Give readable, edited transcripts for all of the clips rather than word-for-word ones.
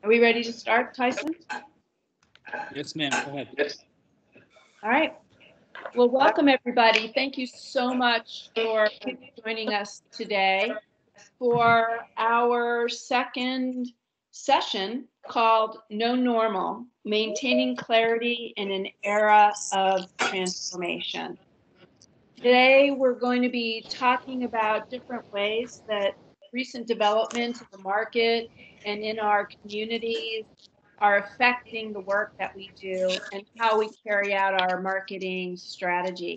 Are we ready to start, Tyson? Yes, ma'am. Go ahead. All right. Well, welcome everybody. Thank you so much for joining us today for our second session called No Normal, Maintaining Clarity in an Era of Transformation. Today, we're going to be talking about different ways that recent developments in the market and in our communities are affecting the work that we do and how we carry out our marketing strategy.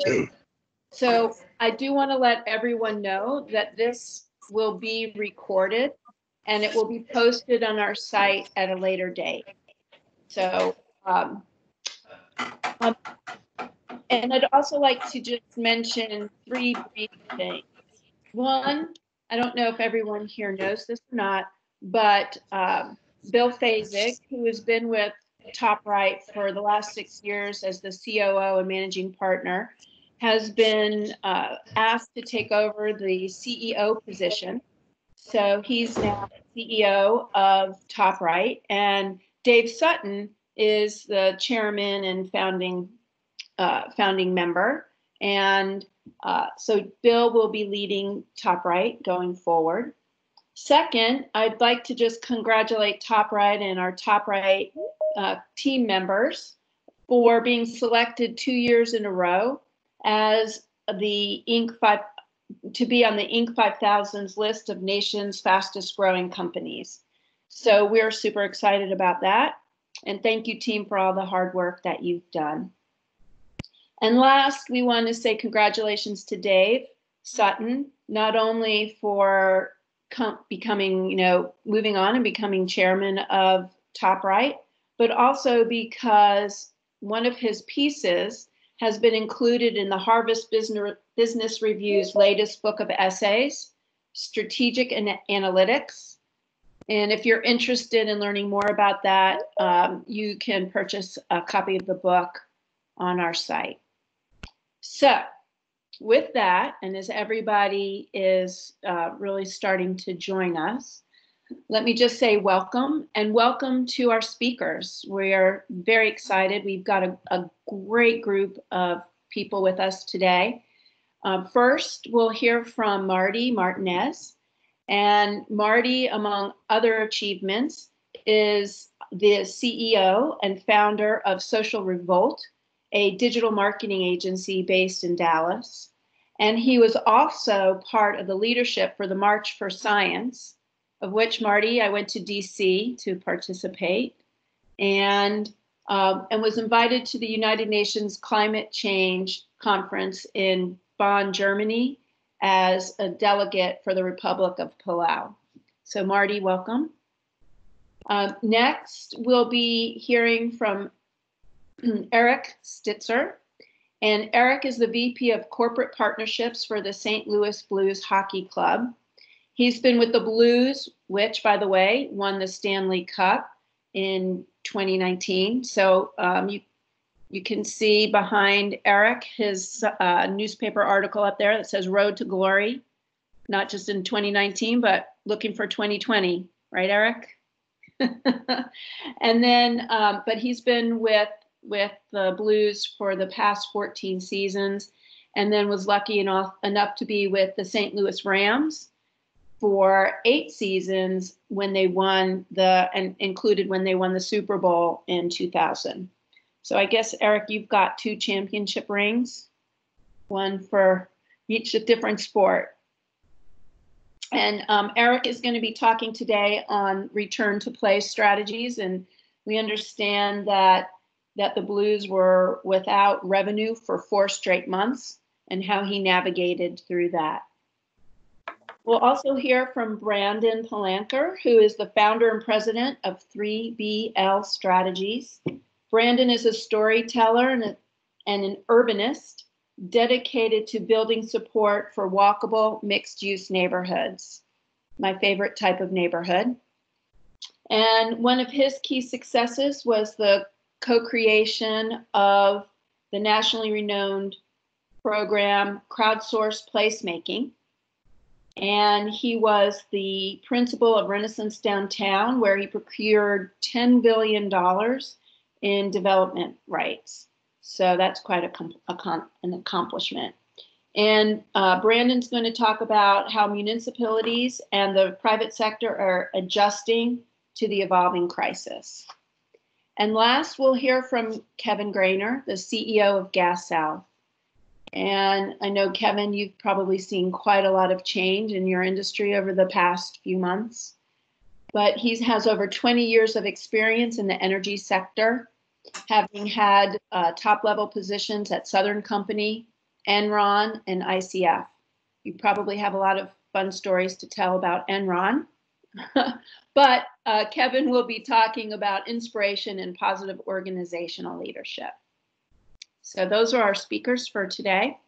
So I do want to let everyone know that this will be recorded and it will be posted on our site at a later date. So, and I'd also like to just mention three brief things. One, I don't know if everyone here knows this or not, but Bill Fazig, who has been with TopRight for the last 6 years as the COO and managing partner, has been asked to take over the CEO position. So he's now CEO of TopRight, and Dave Sutton is the chairman and founding member. And so Bill will be leading TopRight going forward. Second, I'd like to just congratulate TopRight and our TopRight team members for being selected 2 years in a row as the to be on the Inc. 5000's list of nation's fastest growing companies. So we're super excited about that. And thank you, team, for all the hard work that you've done. And last, we want to say congratulations to Dave Sutton, not only for becoming, moving on and becoming chairman of TopRight, but also because one of his pieces has been included in the Harvard Business Review's latest book of essays, Strategic Analytics. And if you're interested in learning more about that, you can purchase a copy of the book on our site. So with that, and as everybody is really starting to join us, let me just say welcome, and welcome to our speakers. We are very excited. We've got a great group of people with us today. First, we'll hear from Marty Martinez. And Marty, among other achievements, is the CEO and founder of Social Revolt, a digital marketing agency based in Dallas. And he was also part of the leadership for the March for Science, of which, Marty, I went to DC to participate, and was invited to the United Nations Climate Change Conference in Bonn, Germany, as a delegate for the Republic of Palau. So Marty, welcome. Next, we'll be hearing from Eric Stitzer. And Eric is the VP of Corporate Partnerships for the St. Louis Blues Hockey Club. He's been with the Blues, which, by the way, won the Stanley Cup in 2019. So you can see behind Eric his newspaper article up there that says Road to Glory, not just in 2019, but looking for 2020. Right, Eric? And then, but he's been with the Blues for the past 14 seasons, and then was lucky enough to be with the St. Louis Rams for 8 seasons when they won and included when they won the Super Bowl in 2000. So I guess, Eric, you've got 2 championship rings, one for each different sport. And Eric is going to be talking today on return to play strategies. And we understand that the Blues were without revenue for 4 straight months and how he navigated through that. We'll also hear from Brandon Palanker, who is the founder and president of 3BL Strategies. Brandon is a storyteller and an urbanist dedicated to building support for walkable mixed-use neighborhoods, my favorite type of neighborhood. And one of his key successes was the co-creation of the nationally renowned program Crowdsourced Placemaking. And he was the principal of Renaissance Downtown, where he procured $10 billion in development rights. So that's quite an accomplishment. And Brandon's going to talk about how municipalities and the private sector are adjusting to the evolving crisis. And last, we'll hear from Kevin Grainer, the CEO of Gas South. And I know, Kevin, you've probably seen quite a lot of change in your industry over the past few months. But he has over 20 years of experience in the energy sector, having had top-level positions at Southern Company, Enron, and ICF. You probably have a lot of fun stories to tell about Enron. But Kevin will be talking about inspiration and positive organizational leadership. So those are our speakers for today.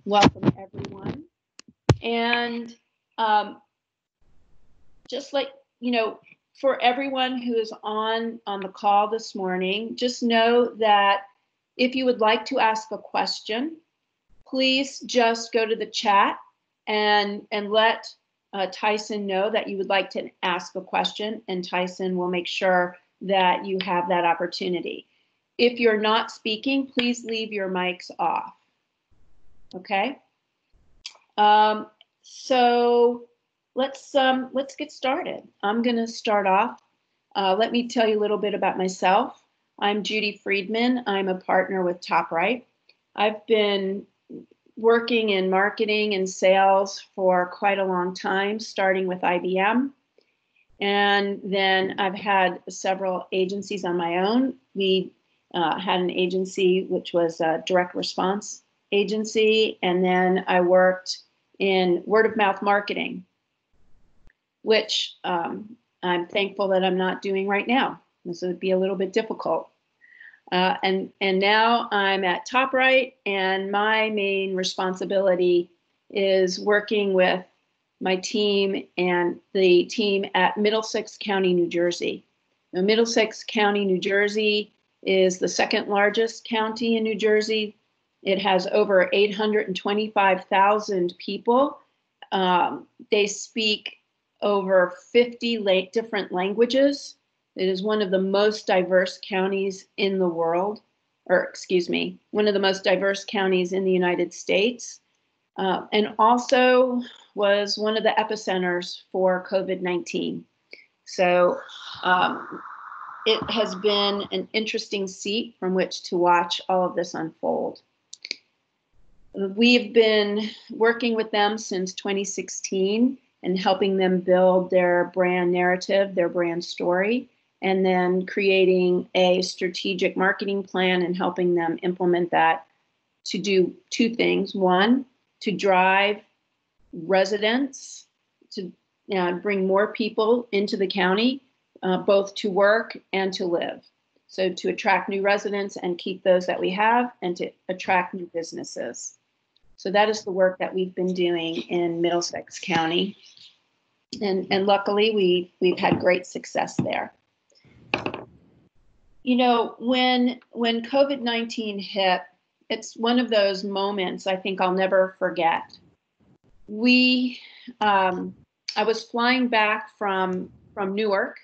Welcome, everyone. And just like, for everyone who is on the call this morning, just know that if you would like to ask a question, please just go to the chat and let Tyson know that you would like to ask a question, and Tyson will make sure that you have that opportunity. If you're not speaking, please leave your mics off. Okay. So let's get started. I'm going to start off. Let me tell you a little bit about myself. I'm Judy Friedman. I'm a partner with TopRight. I've been working in marketing and sales for quite a long time, starting with IBM. And then I've had several agencies on my own. We had an agency which was a direct response agency, and then I worked in word of mouth marketing, which I'm thankful that I'm not doing right now. This would be a little bit difficult. And now I'm at TopRight, and my main responsibility is working with my team and the team at Middlesex County, New Jersey. Now, Middlesex County, New Jersey is the second largest county in New Jersey. It has over 825,000 people. They speak over 50 different languages. It is one of the most diverse counties in the world, one of the most diverse counties in the United States, and also was one of the epicenters for COVID-19. So it has been an interesting seat from which to watch all of this unfold. We've been working with them since 2016 and helping them build their brand narrative, their brand story, and then creating a strategic marketing plan and helping them implement that to do two things. One, to drive residents, to bring more people into the county, both to work and to live. So to attract new residents and keep those that we have, and to attract new businesses. So that is the work that we've been doing in Middlesex County. And luckily, we've had great success there. When COVID-19 hit, it's one of those moments I think I'll never forget. I was flying back from Newark,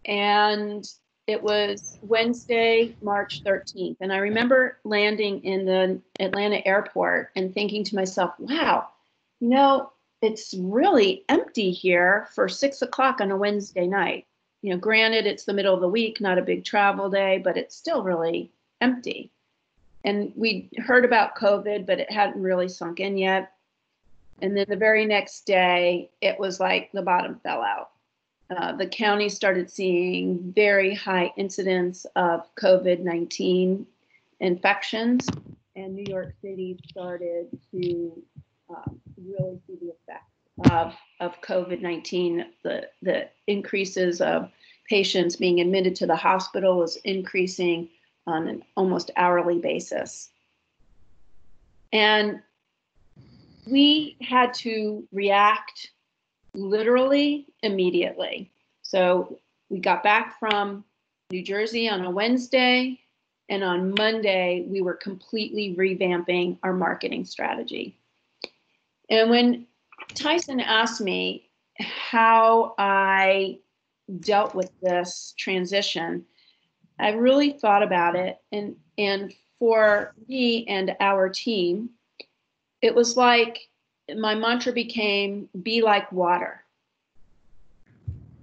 and it was Wednesday, March 13th. And I remember landing in the Atlanta airport and thinking to myself, wow, it's really empty here for 6 o'clock on a Wednesday night. Granted, it's the middle of the week, not a big travel day, but it's still really empty. And we heard about COVID, but it hadn't really sunk in yet. And then the very next day, it was like the bottom fell out. The county started seeing very high incidence of COVID-19 infections, and New York City started to really see the effects of COVID-19. The increases of patients being admitted to the hospital was increasing on an almost hourly basis. And we had to react literally immediately. So we got back from New Jersey on a Wednesday, and on Monday, we were completely revamping our marketing strategy. And when Tyson asked me how I dealt with this transition, I really thought about it. And for me and our team, it was like my mantra became be like water.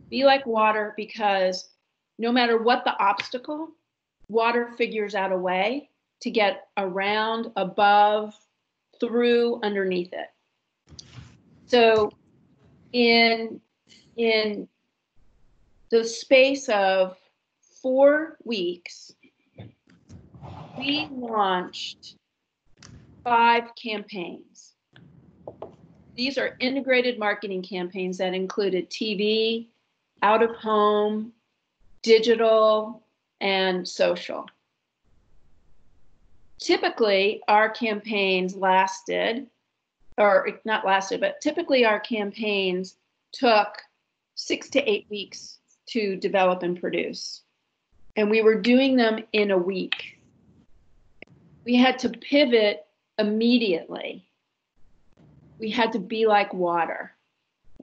Be like water, because no matter what the obstacle, water figures out a way to get around, above, through, underneath it. So in the space of 4 weeks, we launched 5 campaigns. These are integrated marketing campaigns that included TV, out of home, digital, and social. Typically, our campaigns lasted, or not lasted, but typically our campaigns took 6 to 8 weeks to develop and produce. And we were doing them in a week. We had to pivot immediately. We had to be like water,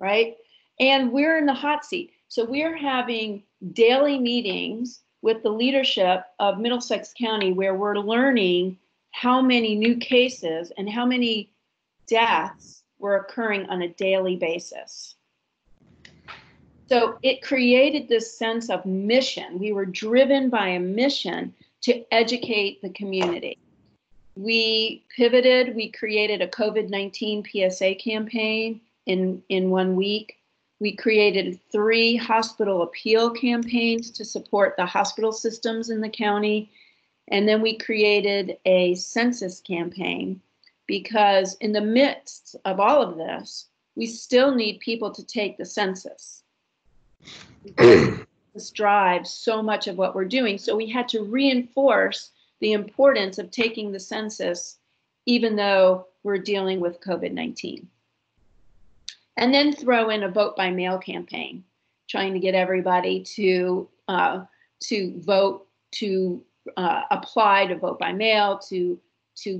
right? And we're in the hot seat. So we're having daily meetings with the leadership of Middlesex County where we're learning how many new cases and how many deaths were occurring on a daily basis. So it created this sense of mission. We were driven by a mission to educate the community. We pivoted, we created a COVID-19 PSA campaign in 1 week. We created 3 hospital appeal campaigns to support the hospital systems in the county. And then we created a census campaign, because in the midst of all of this, we still need people to take the census. This drives so much of what we're doing. So we had to reinforce the importance of taking the census, even though we're dealing with COVID-19. And then throw in a vote by mail campaign, trying to get everybody to vote, to apply to vote by mail, to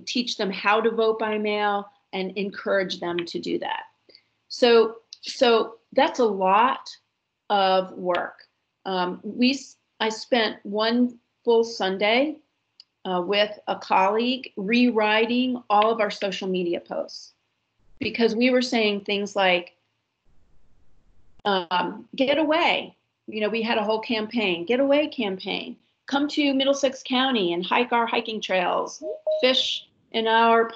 teach them how to vote by mail and encourage them to do that. So that's a lot of work. I spent 1 full Sunday with a colleague rewriting all of our social media posts, because we were saying things like, get away. We had a whole campaign, get away campaign. Come to Middlesex County and hike our hiking trails, fish in our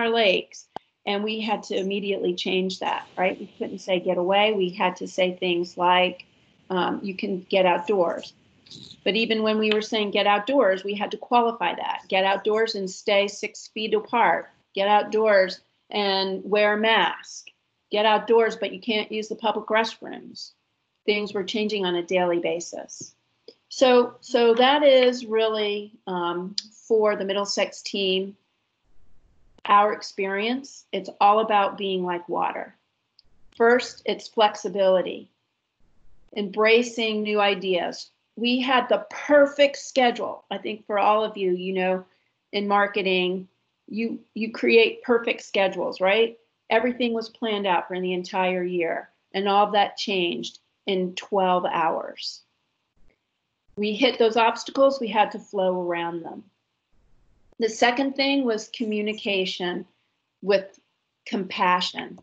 lakes. And we had to immediately change that, right? We couldn't say get away. We had to say things like, you can get outdoors. But even when we were saying get outdoors, we had to qualify that. Get outdoors and stay 6 feet apart. Get outdoors and wear a mask. Get outdoors, but you can't use the public restrooms. Things were changing on a daily basis. So that is really, for the Middlesex team, our experience. It's all about being like water. First, it's flexibility, embracing new ideas. We had the perfect schedule. I think for all of you, in marketing, you create perfect schedules, right? Everything was planned out for the entire year, and all of that changed in 12 hours. We hit those obstacles, we had to flow around them. The second thing was communication with compassion.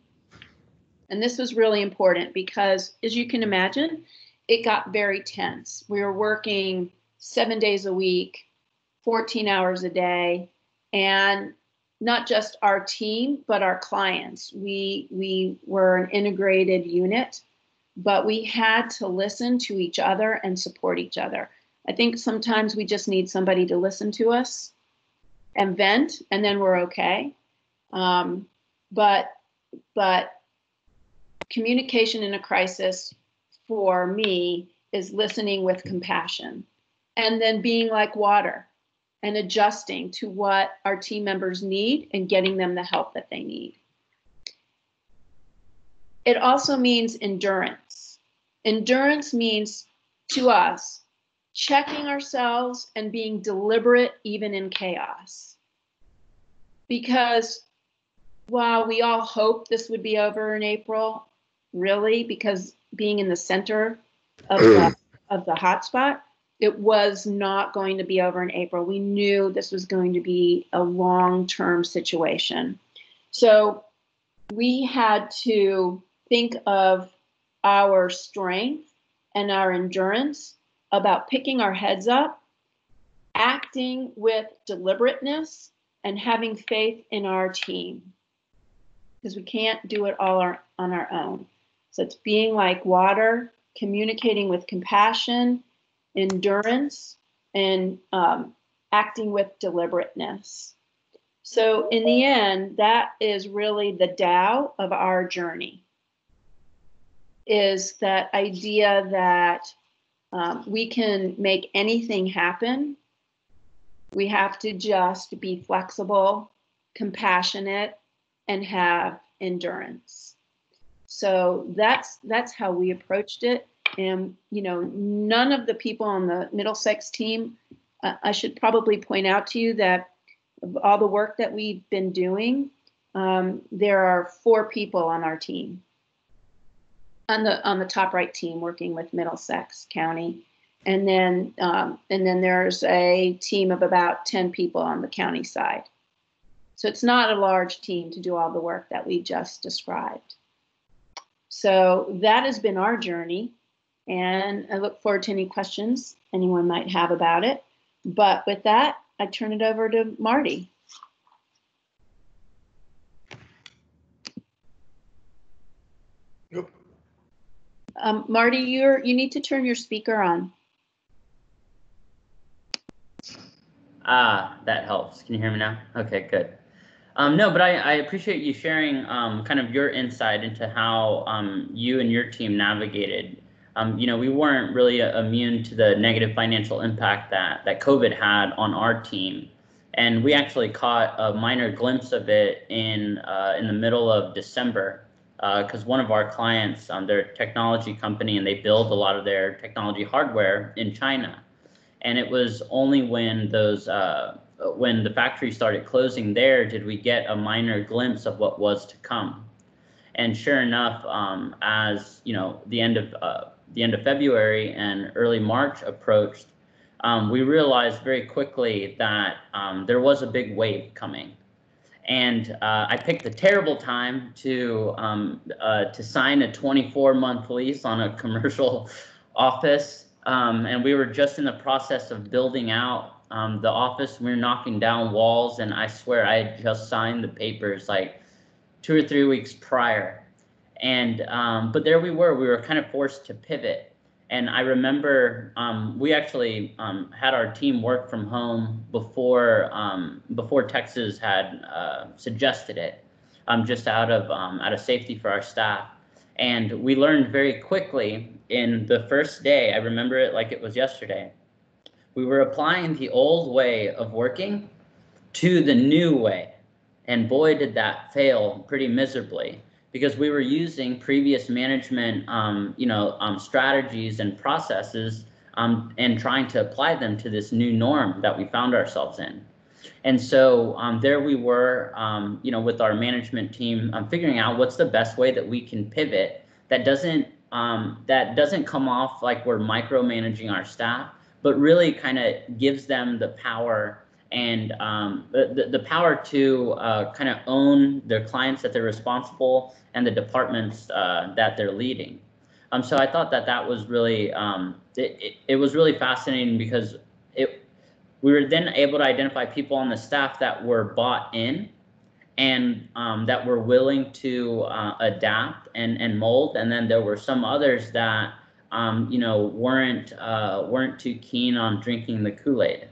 And this was really important because, as you can imagine, it got very tense. We were working 7 days a week, 14 hours a day, and not just our team, but our clients. We were an integrated unit, but we had to listen to each other and support each other. I think sometimes we just need somebody to listen to us and vent, and then we're okay. But communication in a crisis for me is listening with compassion, and then being like water and adjusting to what our team members need and getting them the help that they need. It also means endurance. Endurance means, to us, checking ourselves and being deliberate even in chaos. Because while we all hoped this would be over in April, really, because being in the center of the hotspot, it was not going to be over in April. We knew this was going to be a long-term situation. So we had to think of our strength and our endurance about picking our heads up, acting with deliberateness, and having faith in our team. Because we can't do it all on our own. So it's being like water, communicating with compassion, endurance, and acting with deliberateness. So in the end, that is really the Tao of our journey, is that idea that we can make anything happen. We have to just be flexible, compassionate, and have endurance. So that's how we approached it. And, you know, none of the people on the Middlesex team, I should probably point out to you that of all the work that we've been doing, there are 4 people on our team, on the TopRight team working with Middlesex County. And then there's a team of about 10 people on the county side. So it's not a large team to do all the work that we just described. So that has been our journey, and I look forward to any questions anyone might have about it. But with that, I turn it over to Marty. Yep. Marty, you need to turn your speaker on. That helps. Can you hear me now? Okay, good. No, but I appreciate you sharing kind of your insight into how you and your team navigated. You know, we weren't really immune to the negative financial impact that COVID had on our team. And we actually caught a minor glimpse of it in the middle of December, because one of our clients, they're a technology company and they build a lot of their technology hardware in China. And it was only when when the factory started closing there did we get a minor glimpse of what was to come. And sure enough, as you know, the end of February and early March approached, we realized very quickly that there was a big wave coming. And I picked a terrible time to sign a 24-month lease on a commercial office. And we were just in the process of building out the office. We were knocking down walls, and I swear I had just signed the papers like 2 or 3 weeks prior. And but there we were kind of forced to pivot. And I remember we actually had our team work from home before Texas had suggested it, just out of safety for our staff. And we learned very quickly in the first day, I remember it like it was yesterday, we were applying the old way of working to the new way. And boy, did that fail pretty miserably, because we were using previous management strategies and processes and trying to apply them to this new norm that we found ourselves in. And so there we were, with our management team, figuring out what's the best way that we can pivot that doesn't come off like we're micromanaging our staff, but really kind of gives them the power and the power to kind of own their clients that they're responsible and the departments that they're leading. So I thought that was really it was really fascinating, because we were then able to identify people on the staff that were bought in and that were willing to adapt and mold, and then there were some others that weren't too keen on drinking the Kool-Aid.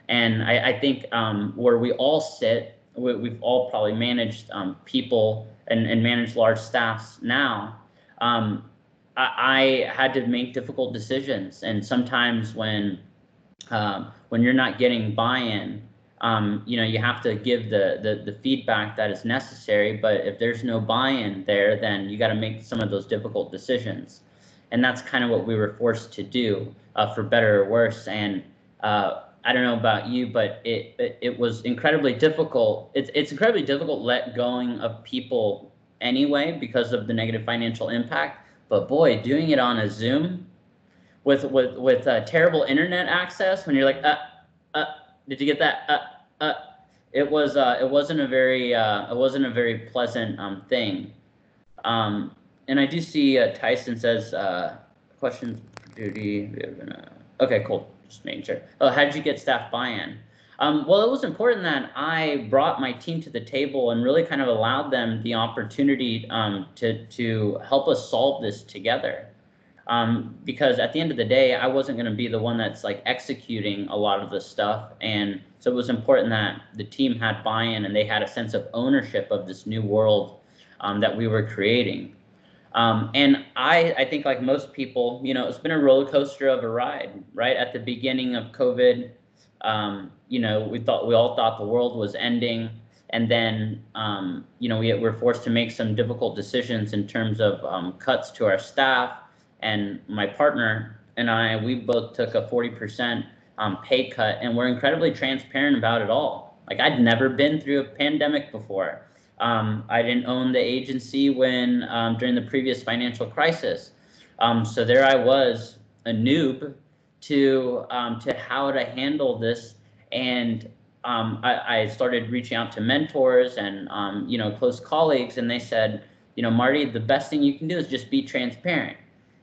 And I think where we all sit, we've all probably managed people and managed large staffs now. I had to make difficult decisions, and sometimes when you're not getting buy-in, you have to give the feedback that is necessary. But if there's no buy-in there, then you got to make some of those difficult decisions, and that's kind of what we were forced to do, for better or worse. And I don't know about you, but it was incredibly difficult. It's incredibly difficult let going of people anyway because of the negative financial impact. But boy, doing it on a Zoom with terrible internet access, when you're like, did you get that? It wasn't a very pleasant thing. And I do see Tyson says questions for duty. Okay, cool. Just making sure. Oh, how did you get staff buy-in? Well, it was important that I brought my team to the table and really kind of allowed them the opportunity to help us solve this together. Because at the end of the day, I wasn't going to be the one that's like executing a lot of this stuff. And so it was important that the team had buy-in and they had a sense of ownership of this new world that we were creating. And I think like most people, you know, it's been a roller coaster of a ride, right? At the beginning of COVID, you know, we all thought the world was ending. And then, you know, we were forced to make some difficult decisions in terms of cuts to our staff. And my partner and I, we both took a 40% pay cut, and we're incredibly transparent about it all. Like, I'd never been through a pandemic before. I didn't own the agency when during the previous financial crisis. So there I was, a noob to how to handle this. And I started reaching out to mentors and you know, close colleagues, and they said, you know, Marty, the best thing you can do is just be transparent.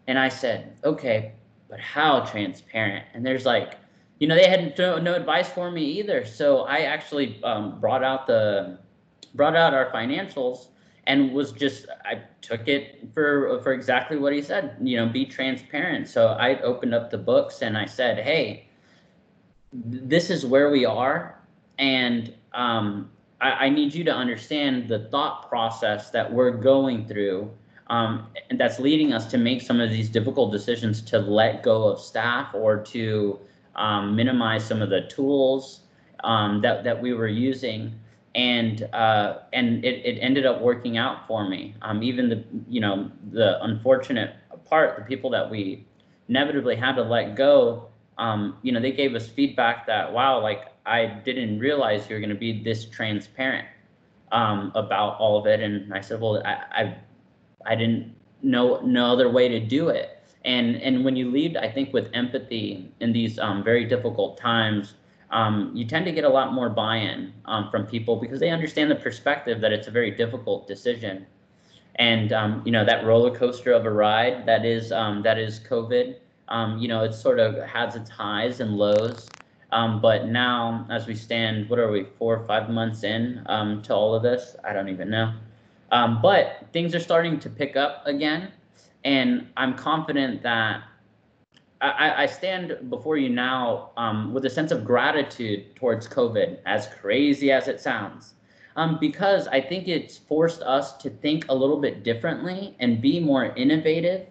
And I said, okay, but how transparent? And there's like, you know, they had no advice for me either. So I actually brought out our financials and was just, I took it for exactly what he said, you know, be transparent. So I opened up the books and I said, hey, this is where we are. And I need you to understand the thought process that we're going through. And that's leading us to make some of these difficult decisions to let go of staff or to minimize some of the tools that we were using. And it ended up working out for me. Even the unfortunate part, the people that we inevitably had to let go, you know, they gave us feedback that, wow, like, I didn't realize you were going to be this transparent about all of it. And I said, well, I didn't know no other way to do it. And when you lead, I think, with empathy in these very difficult times, you tend to get a lot more buy-in from people because they understand the perspective that it's a very difficult decision. And you know, that roller coaster of a ride that is COVID. You know, it sort of has its highs and lows. But now, as we stand, what are we, 4 or 5 months in to all of this? I don't even know. But things are starting to pick up again, and I'm confident that I stand before you now with a sense of gratitude towards COVID, as crazy as it sounds, because I think it's forced us to think a little bit differently and be more innovative,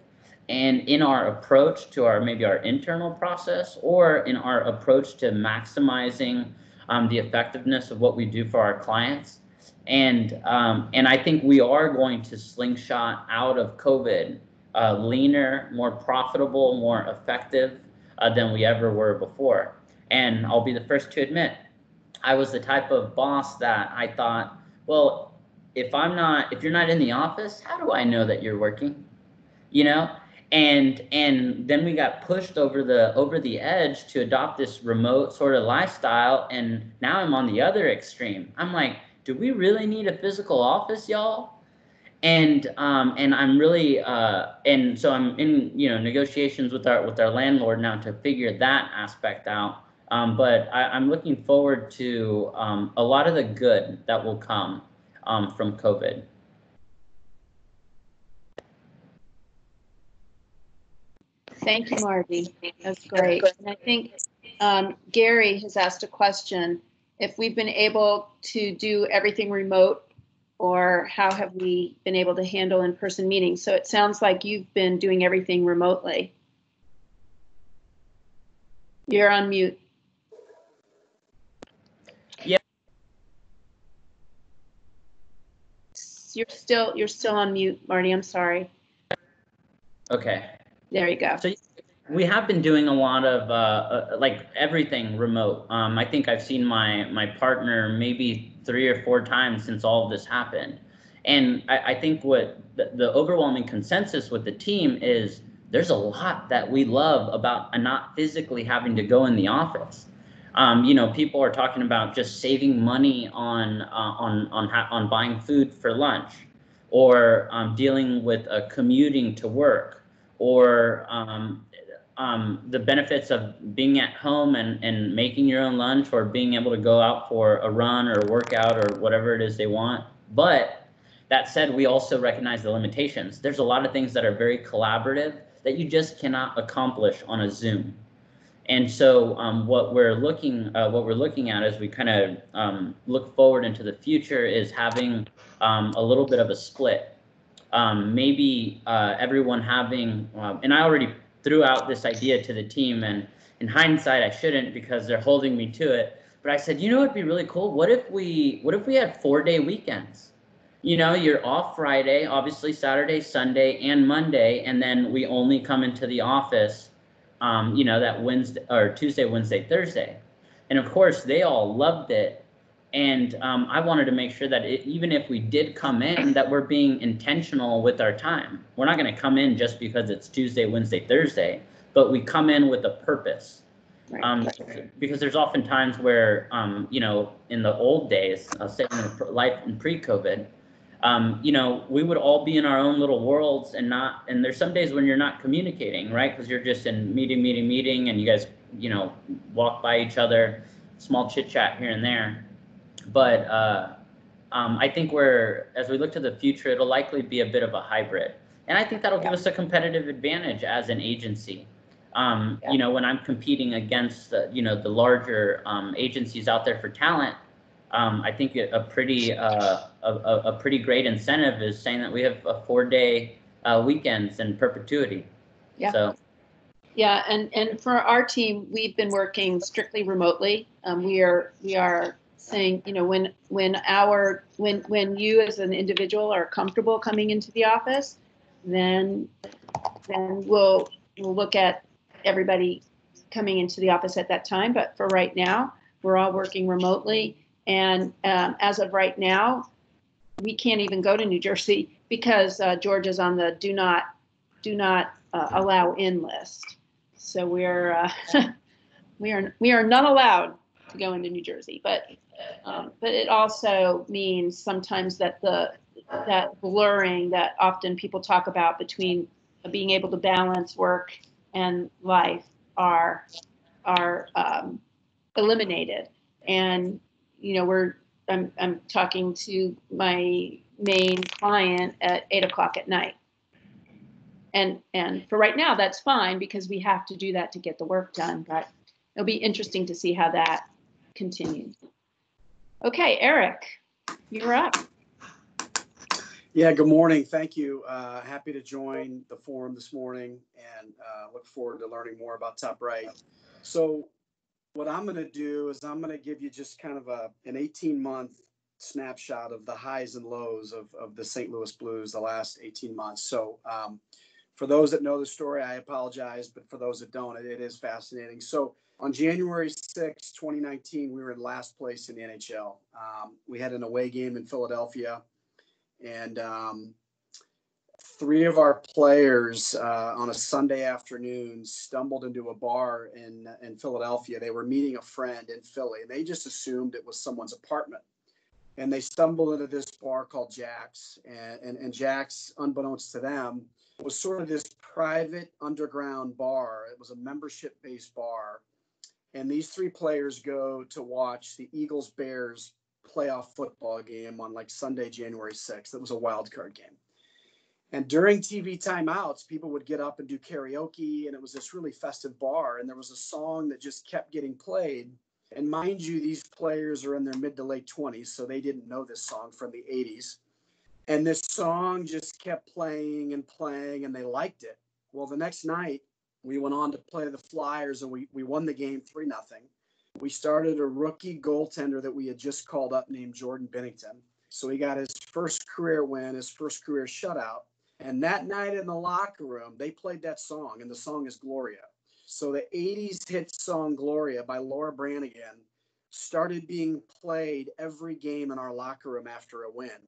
and in our approach to maybe our internal process, or in our approach to maximizing the effectiveness of what we do for our clients. And I think we are going to slingshot out of COVID leaner, more profitable, more effective than we ever were before. And I'll be the first to admit, I was the type of boss that I thought, well, if you're not in the office, how do I know that you're working? You know? And then we got pushed over the edge to adopt this remote sort of lifestyle, and now I'm on the other extreme. I'm like, do we really need a physical office, y'all? And I'm really and so I'm in, you know, negotiations with our landlord now to figure that aspect out. But I'm looking forward to a lot of the good that will come from COVID. Thank you, Marty. That's great. And I think Gary has asked a question. If we've been able to do everything remote, or how have we been able to handle in-person meetings? So it sounds like you've been doing everything remotely. You're on mute. Yeah. You're still on mute, Marty. I'm sorry. Okay. There you go. So We have been doing a lot of like everything remote. I think I've seen my partner maybe 3 or 4 times since all of this happened. And I think what the overwhelming consensus with the team is there's a lot that we love about not physically having to go in the office. You know, people are talking about just saving money on buying food for lunch, or dealing with commuting to work, or the benefits of being at home and making your own lunch, or being able to go out for a run or workout or whatever it is they want. But that said, we also recognize the limitations. There's a lot of things that are very collaborative that you just cannot accomplish on a Zoom. And so what we're looking at as we kind of look forward into the future is having a little bit of a split. Maybe everyone having, and I already threw out this idea to the team, and in hindsight I shouldn't because they're holding me to it, but I said, you know, it'd be really cool. What if we had 4-day weekends? You know, you're off Friday, obviously Saturday, Sunday, and Monday, and then we only come into the office, you know, that Wednesday or Tuesday, Wednesday, Thursday. And of course, they all loved it. And I wanted to make sure that even if we did come in, that we're being intentional with our time. We're not going to come in just because it's Tuesday, Wednesday, Thursday, but we come in with a purpose. Because there's often times where, you know, in the old days, I'll say in life in pre-COVID, you know, we would all be in our own little worlds and there's some days when you're not communicating, right? Because you're just in meeting, and you guys, you know, walk by each other, small chit chat here and there. But I think as we look to the future, it'll likely be a bit of a hybrid. And I think that'll give us a competitive advantage as an agency. You know, when I'm competing against, you know, the larger agencies out there for talent, I think a pretty great incentive is saying that we have a 4-day weekends in perpetuity. Yeah. So. Yeah, and for our team, we've been working strictly remotely. We are saying, you know, when you as an individual are comfortable coming into the office, then we'll look at everybody coming into the office at that time. But for right now, we're all working remotely. And as of right now, we can't even go to New Jersey because Georgia's on the do not allow in list. So we are not allowed to go into New Jersey. But it also means sometimes that that blurring that often people talk about between being able to balance work and life are eliminated. And you know, I'm talking to my main client at 8 o'clock at night. And for right now, that's fine because we have to do that to get the work done. But it'll be interesting to see how that continues. Okay, Eric, you're up. Yeah, good morning. Thank you. Happy to join the forum this morning and look forward to learning more about TopRight. So what I'm going to do is I'm going to give you just kind of an 18-month snapshot of the highs and lows of the St. Louis Blues the last 18 months. So for those that know the story, I apologize, but for those that don't, it is fascinating. So on January 6, 2019, we were in last place in the NHL. We had an away game in Philadelphia, and 3 of our players on a Sunday afternoon stumbled into a bar in Philadelphia. They were meeting a friend in Philly, and they just assumed it was someone's apartment. And they stumbled into this bar called Jack's, and Jack's, unbeknownst to them, was sort of this private underground bar. It was a membership-based bar. And these 3 players go to watch the Eagles-Bears playoff football game on like Sunday, January 6th. It was a wild card game. And during TV timeouts, people would get up and do karaoke, and it was this really festive bar. And there was a song that just kept getting played. And mind you, these players are in their mid to late 20s, so they didn't know this song from the 80s. And this song just kept playing, and they liked it. Well, the next night, we went on to play the Flyers, and we won the game 3-0. We started a rookie goaltender that we had just called up named Jordan Binnington. So he got his first career win, his first career shutout. And that night in the locker room, they played that song, and the song is Gloria. So the 80s hit song Gloria by Laura Branigan started being played every game in our locker room after a win.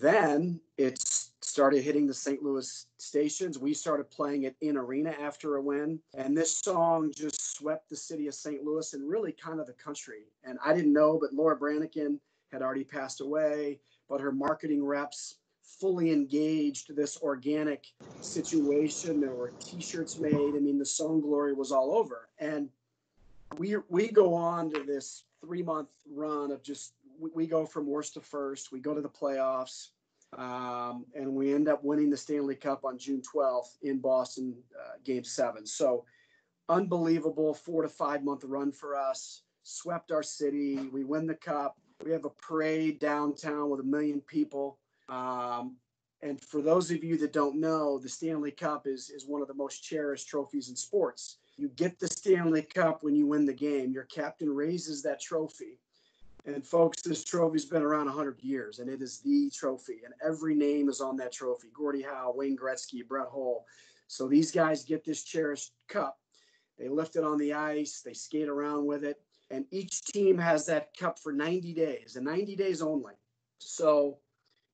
Then it started hitting the St. Louis stations. We started playing it in arena after a win. And this song just swept the city of St. Louis and really kind of the country. And I didn't know, but Laura Branigan had already passed away, but her marketing reps fully engaged this organic situation. There were t-shirts made. I mean, the song Glory was all over. And we go on to this 3-month run of just, we go from worst to first. We go to the playoffs, and we end up winning the Stanley Cup on June 12th in Boston, Game 7. So unbelievable 4 to 5 month run for us. Swept our city. We win the cup. We have a parade downtown with 1 million people. And for those of you that don't know, the Stanley Cup is one of the most cherished trophies in sports. You get the Stanley Cup when you win the game. Your captain raises that trophy. And folks, this trophy's been around 100 years, and it is the trophy. And every name is on that trophy. Gordie Howe, Wayne Gretzky, Brett Hull. So these guys get this cherished cup. They lift it on the ice. They skate around with it. And each team has that cup for 90 days, and 90 days only. So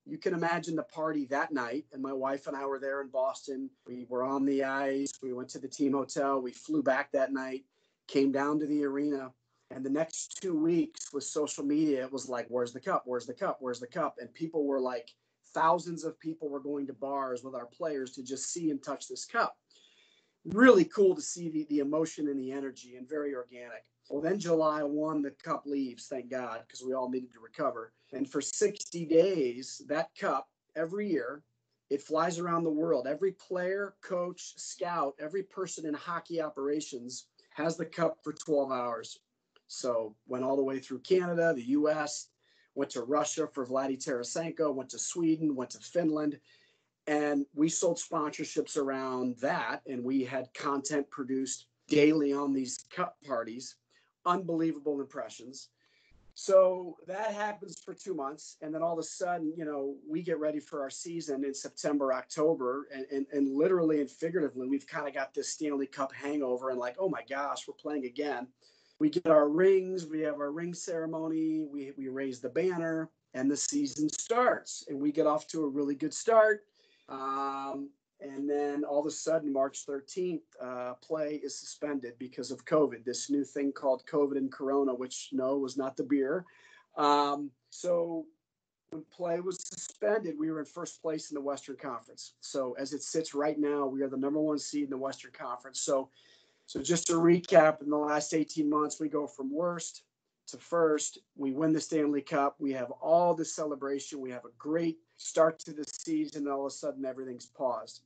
you can imagine the party that night. And my wife and I were there in Boston. We were on the ice. We went to the team hotel. We flew back that night, came down to the arena. And the next 2 weeks with social media, it was like, where's the cup? Where's the cup? Where's the cup? And people were like, thousands of people were going to bars with our players to just see and touch this cup. Really cool to see the emotion and the energy, and very organic. Well, then July 1, the cup leaves, thank God, because we all needed to recover. And for 60 days, that cup, every year, it flies around the world. Every player, coach, scout, every person in hockey operations has the cup for 12 hours. So went all the way through Canada, the US, went to Russia for Vladdy Tarasenko, went to Sweden, went to Finland. And we sold sponsorships around that. And we had content produced daily on these cup parties. Unbelievable impressions. So that happens for 2 months. And then all of a sudden, we get ready for our season in September, October, and literally and figuratively, we've kind of got this Stanley Cup hangover and like, oh my gosh, we're playing again. We get our rings, we have our ring ceremony, we raise the banner, and the season starts. And we get off to a really good start. And then all of a sudden, March 13th, play is suspended because of COVID, this new thing called COVID and Corona, which no, was not the beer. So when play was suspended, we were in first place in the Western Conference. So as it sits right now, we are the number 1 seed in the Western Conference. So just to recap, in the last 18 months, we go from worst to first. We win the Stanley Cup. We have all the celebration. We have a great start to the season. And all of a sudden, everything's paused.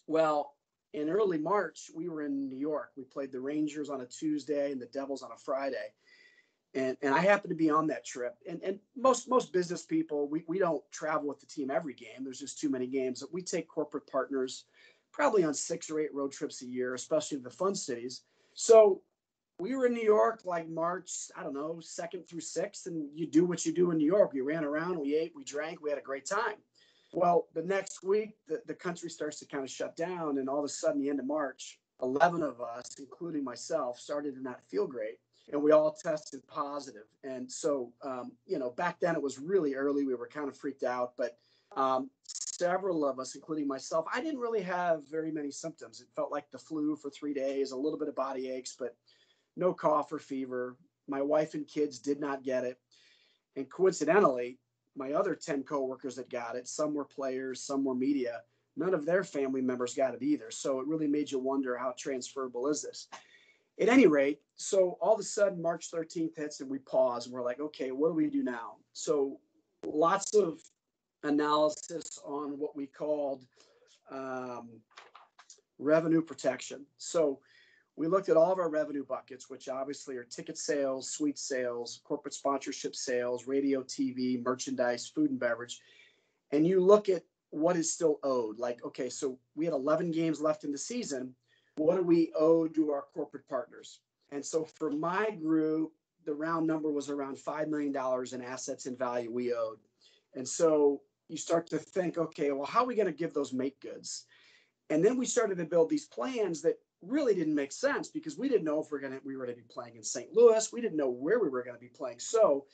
Well, in early March, we were in New York. We played the Rangers on a Tuesday and the Devils on a Friday. And I happened to be on that trip. And most business people, we don't travel with the team every game. There's just too many games. We take corporate partners probably on 6 or 8 road trips a year, especially to the fun cities. So we were in New York like March, 2nd through 6th, and you do what you do in New York. We ran around, we ate, we drank, we had a great time. Well, the next week, the country starts to kind of shut down, and all of a sudden, the end of March, 11 of us, including myself, started to not feel great, and we all tested positive. And so, back then it was really early. We were kind of freaked out, but several of us, including myself, I didn't really have very many symptoms. It felt like the flu for 3 days, a little bit of body aches, but no cough or fever. My wife and kids did not get it. And coincidentally, my other 10 coworkers that got it, some were players, some were media, none of their family members got it either. So it really made you wonder, how transferable is this? At any rate, so all of a sudden, March 13th hits and we pause and we're like, okay, what do we do now? So lots of analysis on what we called revenue protection. So we looked at all of our revenue buckets, which obviously are ticket sales, suite sales, corporate sponsorship sales, radio, TV, merchandise, food and beverage. And you look at what is still owed. Like, okay, so we had 11 games left in the season. What do we owe to our corporate partners? And so for my group, the round number was around $5 million in assets and value we owed. And so you start to think, okay, well, how are we going to give those make goods? And then we started to build these plans that really didn't make sense because we didn't know if we were going to be playing in St. Louis. We didn't know where we were going to be playing. So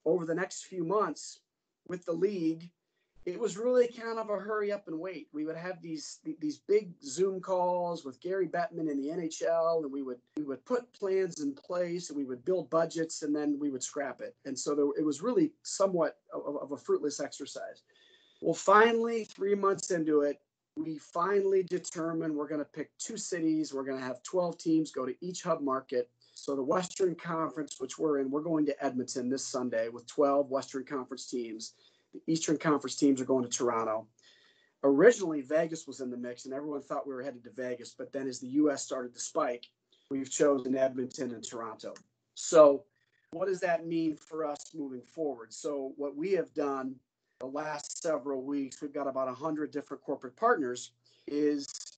over the next few months with the league, it was really kind of a hurry up and wait. We would have these big Zoom calls with Gary Bettman in the NHL, and we would put plans in place, and we would build budgets, and then we would scrap it. And so it was really somewhat of a fruitless exercise. Well, finally, 3 months into it, we finally determined we're going to pick 2 cities. We're going to have 12 teams go to each hub market. So the Western Conference, which we're in, we're going to Edmonton this Sunday with 12 Western Conference teams. The Eastern Conference teams are going to Toronto. Originally, Vegas was in the mix, and everyone thought we were headed to Vegas. But then as the U.S. started to spike, we've chosen Edmonton and Toronto. So what does that mean for us moving forward? So what we have done the last several weeks, we've got about 100 different corporate partners, is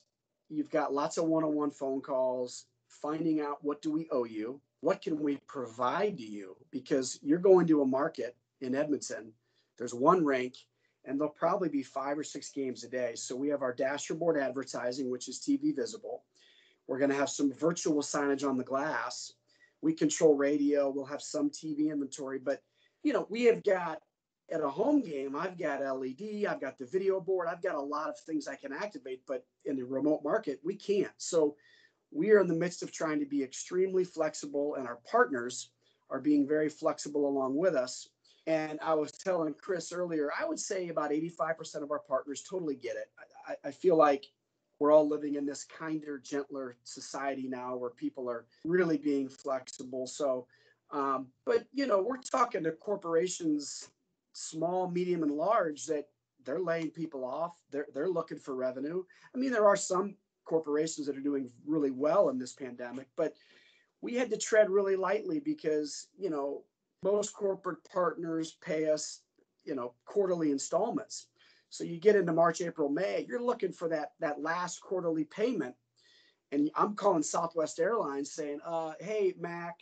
you've got lots of one-on-one phone calls, finding out what do we owe you? What can we provide to you? Because you're going to a market in Edmonton. There's one rink, and there'll probably be 5 or 6 games a day. So we have our dashboard advertising, which is TV visible. We're going to have some virtual signage on the glass. We control radio. We'll have some TV inventory. But, we have got, at a home game, I've got LED. I've got the video board. I've got a lot of things I can activate. But in the remote market, we can't. So we are in the midst of trying to be extremely flexible, and our partners are being very flexible along with us. And I was telling Chris earlier, I would say about 85% of our partners totally get it. I feel like we're all living in this kinder, gentler society now where people are really being flexible. So, but, we're talking to corporations, small, medium, and large, that they're laying people off. They're looking for revenue. I mean, there are some corporations that are doing really well in this pandemic, but we had to tread really lightly because, most corporate partners pay us, quarterly installments. So you get into March, April, May, you're looking for that last quarterly payment. And I'm calling Southwest Airlines saying, hey, Mac,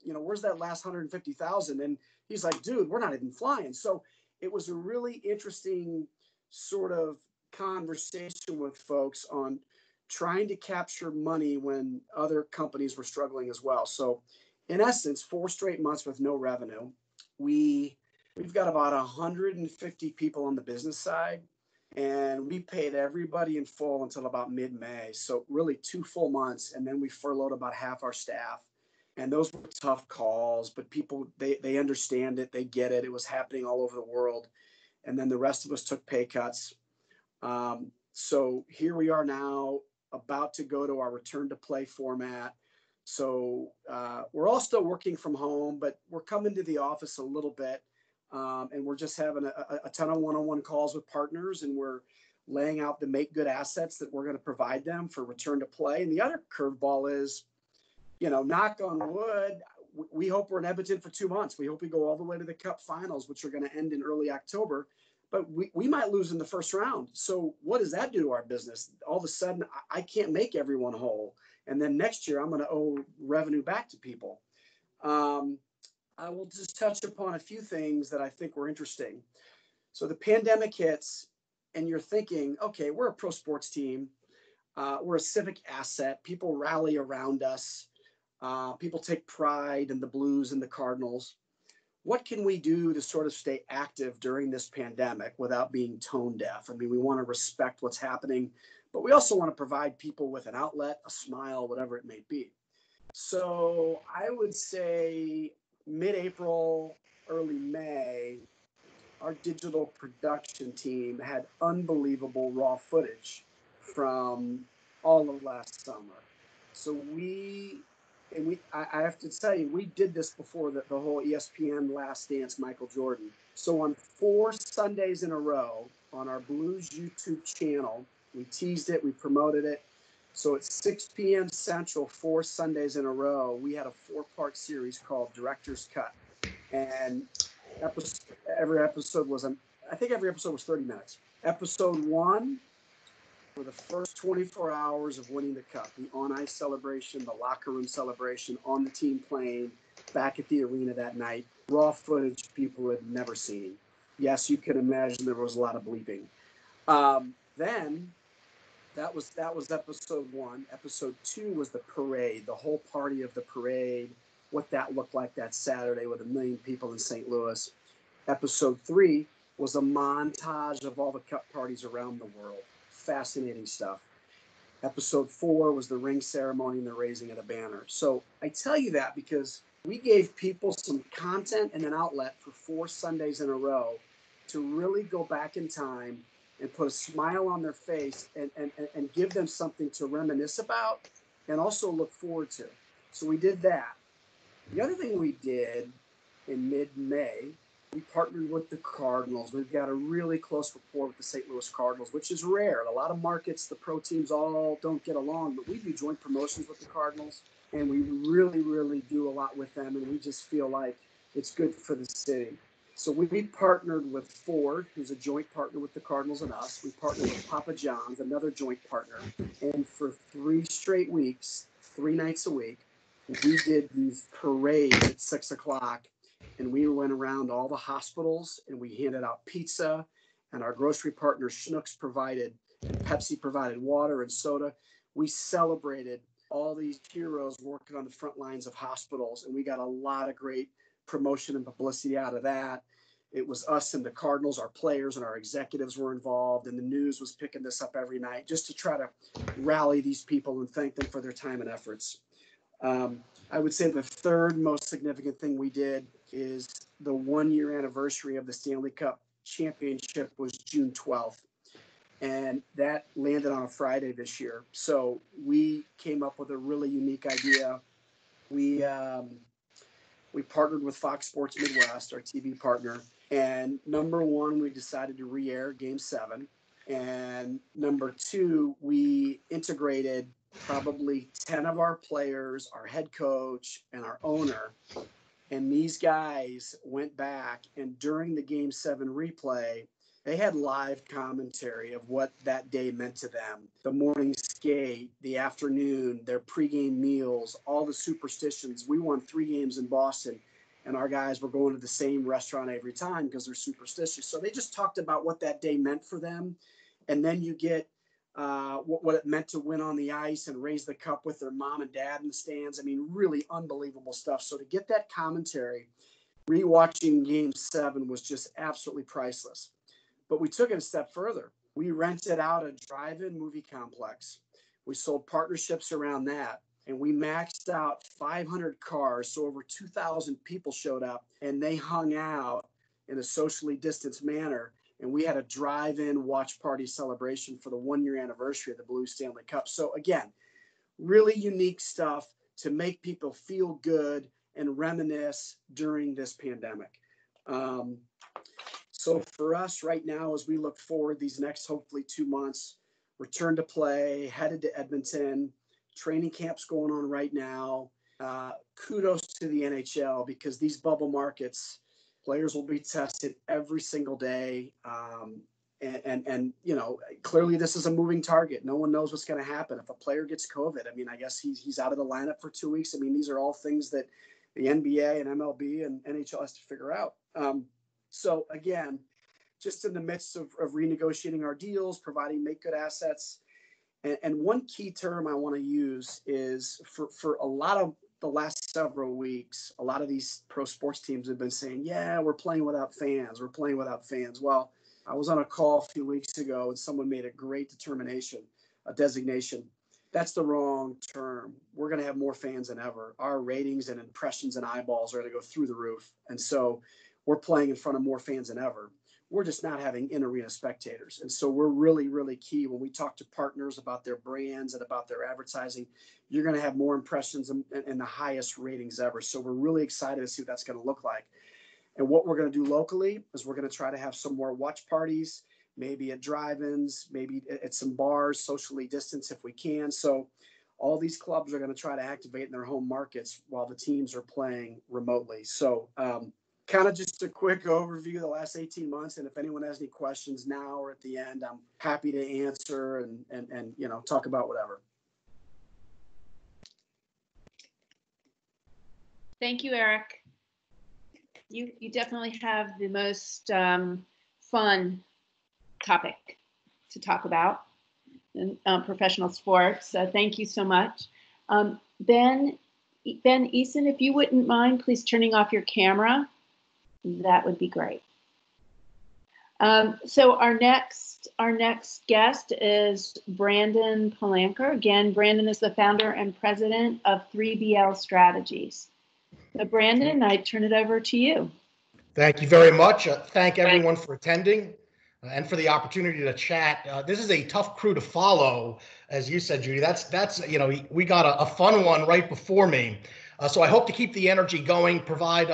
where's that last 150,000? And he's like, dude, we're not even flying. So it was a really interesting sort of conversation with folks on trying to capture money when other companies were struggling as well. So in essence, 4 straight months with no revenue. We've got about 150 people on the business side, and we paid everybody in full until about mid-May. So really 2 full months, and then we furloughed about half our staff. And those were tough calls, but people, they understand it, they get it. It was happening all over the world. And then the rest of us took pay cuts. So here we are now, about to go to our return to play format. So we're all still working from home, but we're coming to the office a little bit, and we're just having a ton of one-on-one calls with partners, and we're laying out the make good assets that we're going to provide them for return to play. And the other curveball is, knock on wood, we hope we're in Edmonton for 2 months. We hope we go all the way to the Cup finals, which are going to end in early October. But we might lose in the first round. So what does that do to our business? All of a sudden, I can't make everyone whole. And then next year, I'm going to owe revenue back to people. I will just touch upon a few things that I think were interesting. So the pandemic hits, and you're thinking, okay, we're a pro sports team. We're a civic asset. People rally around us. People take pride in the Blues and the Cardinals. What can we do to sort of stay active during this pandemic without being tone deaf? I mean, we want to respect what's happening, but we also want to provide people with an outlet, a smile, whatever it may be. So I would say mid-April, early May, our digital production team had unbelievable raw footage from all of last summer. So I have to tell you, we did this before the whole ESPN Last Dance Michael Jordan. So on 4 Sundays in a row on our Blues YouTube channel, we teased it, we promoted it. So at 6 p.m. Central, 4 Sundays in a row, we had a 4-part series called Director's Cut. And every episode was, I think every episode was 30 minutes. Episode 1, for the first 24 hours of winning the Cup, the on-ice celebration, the locker room celebration, on the team plane, back at the arena that night, raw footage people had never seen. Yes, you can imagine there was a lot of bleeping. Then That was episode 1. Episode 2 was the parade, the whole party of the parade, what that looked like that Saturday with 1 million people in St. Louis. Episode 3 was a montage of all the cup parties around the world. Fascinating stuff. Episode 4 was the ring ceremony and the raising of the banner. So I tell you that because we gave people some content and an outlet for 4 Sundays in a row to really go back in time and put a smile on their face and give them something to reminisce about and also look forward to. So we did that. The other thing we did in mid-May, we partnered with the Cardinals. We've got a really close rapport with the St. Louis Cardinals, which is rare. In a lot of markets, the pro teams all don't get along, but we do joint promotions with the Cardinals, and we really, really do a lot with them, and we just feel like it's good for the city. So we partnered with Ford, who's a joint partner with the Cardinals and us. We partnered with Papa John's, another joint partner, and for 3 straight weeks, 3 nights a week, we did these parades at 6 o'clock, and we went around all the hospitals and we handed out pizza, and our grocery partner Schnucks provided, Pepsi provided water and soda. We celebrated all these heroes working on the front lines of hospitals, and we got a lot of great promotion and publicity out of that. It was us and the Cardinals, our players and our executives were involved, and the news was picking this up every night just to try to rally these people and thank them for their time and efforts. I would say the third most significant thing we did is the 1-year anniversary of the Stanley Cup Championship was June 12th. And that landed on a Friday this year. So we came up with a really unique idea. We partnered with Fox Sports Midwest, our TV partner. And number 1, we decided to re-air Game 7. And number 2, we integrated probably 10 of our players, our head coach, and our owner. And these guys went back, and during the Game 7 replay, they had live commentary of what that day meant to them. The morning skate, the afternoon, their pregame meals, all the superstitions. We won 3 games in Boston, and our guys were going to the same restaurant every time because they're superstitious. So they just talked about what that day meant for them. And then you get what it meant to win on the ice and raise the cup with their mom and dad in the stands. I mean, really unbelievable stuff. So to get that commentary, rewatching Game 7 was just absolutely priceless. But we took it a step further. We rented out a drive-in movie complex. We sold partnerships around that, and we maxed out 500 cars. So over 2,000 people showed up, and they hung out in a socially distanced manner. And we had a drive-in watch party celebration for the 1-year anniversary of the Blue Stanley Cup. So again, really unique stuff to make people feel good and reminisce during this pandemic. So for us right now, as we look forward these next hopefully 2 months, return to play, headed to Edmonton, training camps going on right now. Kudos to the NHL because these bubble markets, players will be tested every single day. And you know, clearly this is a moving target. No one knows what's going to happen. If a player gets COVID, I mean, I guess he's out of the lineup for 2 weeks. I mean, these are all things that the NBA and MLB and NHL has to figure out. So again, just in the midst of renegotiating our deals, providing make good assets. And one key term I want to use is for a lot of the last several weeks, a lot of these pro sports teams have been saying, yeah, we're playing without fans. We're playing without fans. Well, I was on a call a few weeks ago and someone made a great designation. That's the wrong term. We're going to have more fans than ever. Our ratings and impressions and eyeballs are going to go through the roof. And so we're playing in front of more fans than ever. We're just not having in-arena spectators. And so we're really, really key when we talk to partners about their brands and about their advertising. You're going to have more impressions and the highest ratings ever. So we're really excited to see what that's going to look like. And what we're going to do locally is we're going to try to have some more watch parties, maybe at drive-ins, maybe at some bars, socially distanced if we can. So all these clubs are going to try to activate in their home markets while the teams are playing remotely. So kind of just a quick overview of the last 18 months. And if anyone has any questions now or at the end, I'm happy to answer and you know, talk about whatever. Thank you, Eric. You definitely have the most fun topic to talk about. in professional sports. Thank you so much. Ben Eason, if you wouldn't mind, please turning off your camera. That would be great. So our next guest is Brandon Palanker. Again, Brandon is the founder and president of 3BL Strategies. So Brandon, I turn it over to you. Thank you very much. Thank everyone for attending and for the opportunity to chat. This is a tough crew to follow, as you said, Judy. That's we got a fun one right before me. So I hope to keep the energy going, provide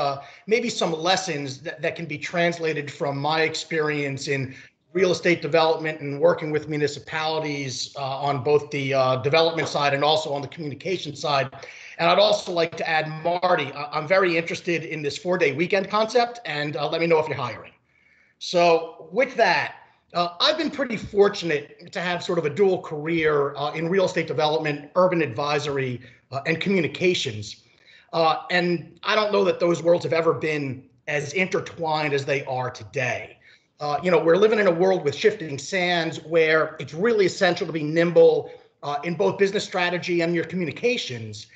maybe some lessons that can be translated from my experience in real estate development and working with municipalities on both the development side and also on the communication side. And I'd also like to add, Marty, I'm very interested in this 4-day weekend concept, and let me know if you're hiring. So with that, I've been pretty fortunate to have sort of a dual career in real estate development, urban advisory, and communications. And I don't know that those worlds have ever been as intertwined as they are today. We're living in a world with shifting sands where it's really essential to be nimble in both business strategy and your communications.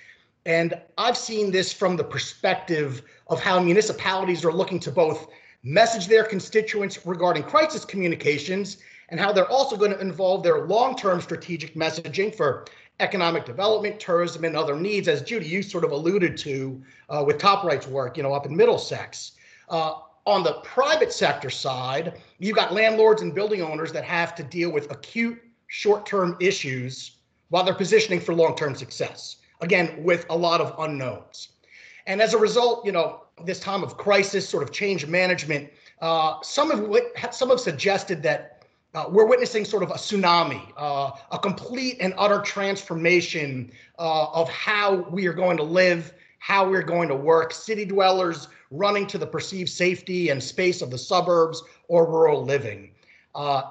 And I've seen this from the perspective of how municipalities are looking to both message their constituents regarding crisis communications and how they're also going to involve their long-term strategic messaging for economic development, tourism, and other needs, as Judy, you sort of alluded to with TopRight's work, up in Middlesex. On the private sector side, you've got landlords and building owners that have to deal with acute short-term issues while they're positioning for long-term success. Again, with a lot of unknowns. And as a result, this time of crisis, sort of change management, some have suggested that we're witnessing sort of a tsunami, a complete and utter transformation of how we are going to live, how we're going to work, city dwellers running to the perceived safety and space of the suburbs or rural living.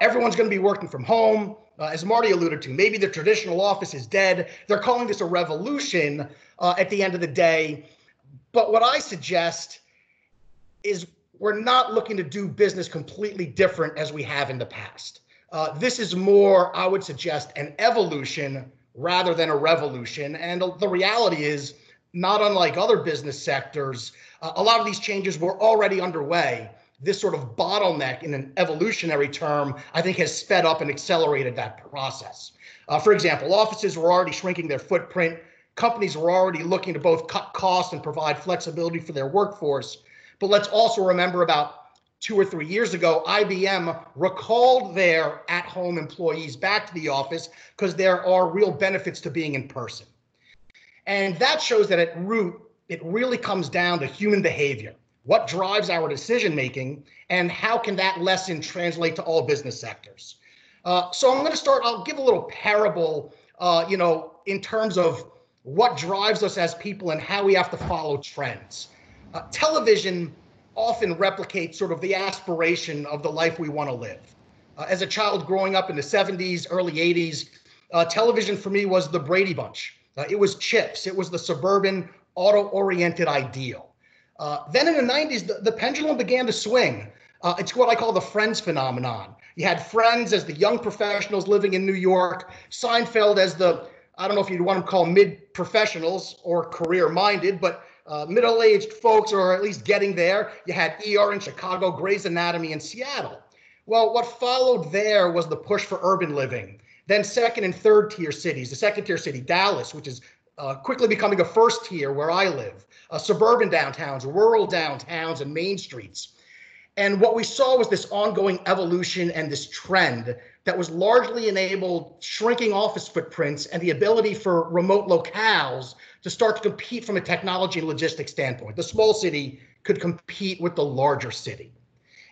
Everyone's going to be working from home. As Marty alluded to, maybe the traditional office is dead. They're calling this a revolution at the end of the day. But what I suggest is we're not looking to do business completely different as we have in the past. This is more, I would suggest, an evolution rather than a revolution. And the reality is, not unlike other business sectors, a lot of these changes were already underway. This sort of bottleneck in an evolutionary term, I think, has sped up and accelerated that process. For example, offices were already shrinking their footprint. Companies were already looking to both cut costs and provide flexibility for their workforce. But let's also remember about 2 or 3 years ago, IBM recalled their at-home employees back to the office because there are real benefits to being in person. And that shows that at root, it really comes down to human behavior. What drives our decision-making, and how can that lesson translate to all business sectors? So I'm going to start, I'll give a little parable, in terms of what drives us as people and how we have to follow trends. Television often replicates sort of the aspiration of the life we want to live. As a child growing up in the 70s, early 80s, television for me was the Brady Bunch. It was Chips. It was the suburban, auto-oriented ideal. Then in the 90s, the pendulum began to swing. It's what I call the Friends phenomenon. You had Friends as the young professionals living in New York, Seinfeld as the, I don't know if you'd want to call mid-professionals or career-minded, but middle-aged folks, or at least getting there. You had ER in Chicago, Grey's Anatomy in Seattle. Well, what followed there was the push for urban living. Then second and third tier cities. The second tier city, Dallas, which is quickly becoming a first tier where I live. Suburban downtowns, rural downtowns, and main streets. And what we saw was this ongoing evolution and this trend that was largely enabled shrinking office footprints and the ability for remote locales to start to compete from a technology and logistics standpoint. The small city could compete with the larger city.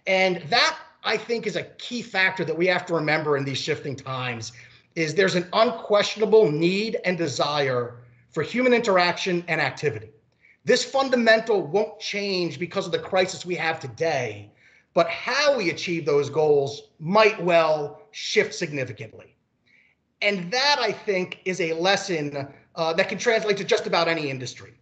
And that, I think, is a key factor that we have to remember in these shifting times, is there's an unquestionable need and desire for human interaction and activity. This fundamental won't change because of the crisis we have today, but how we achieve those goals might well shift significantly. And that, I think, is a lesson that can translate to just about any industry.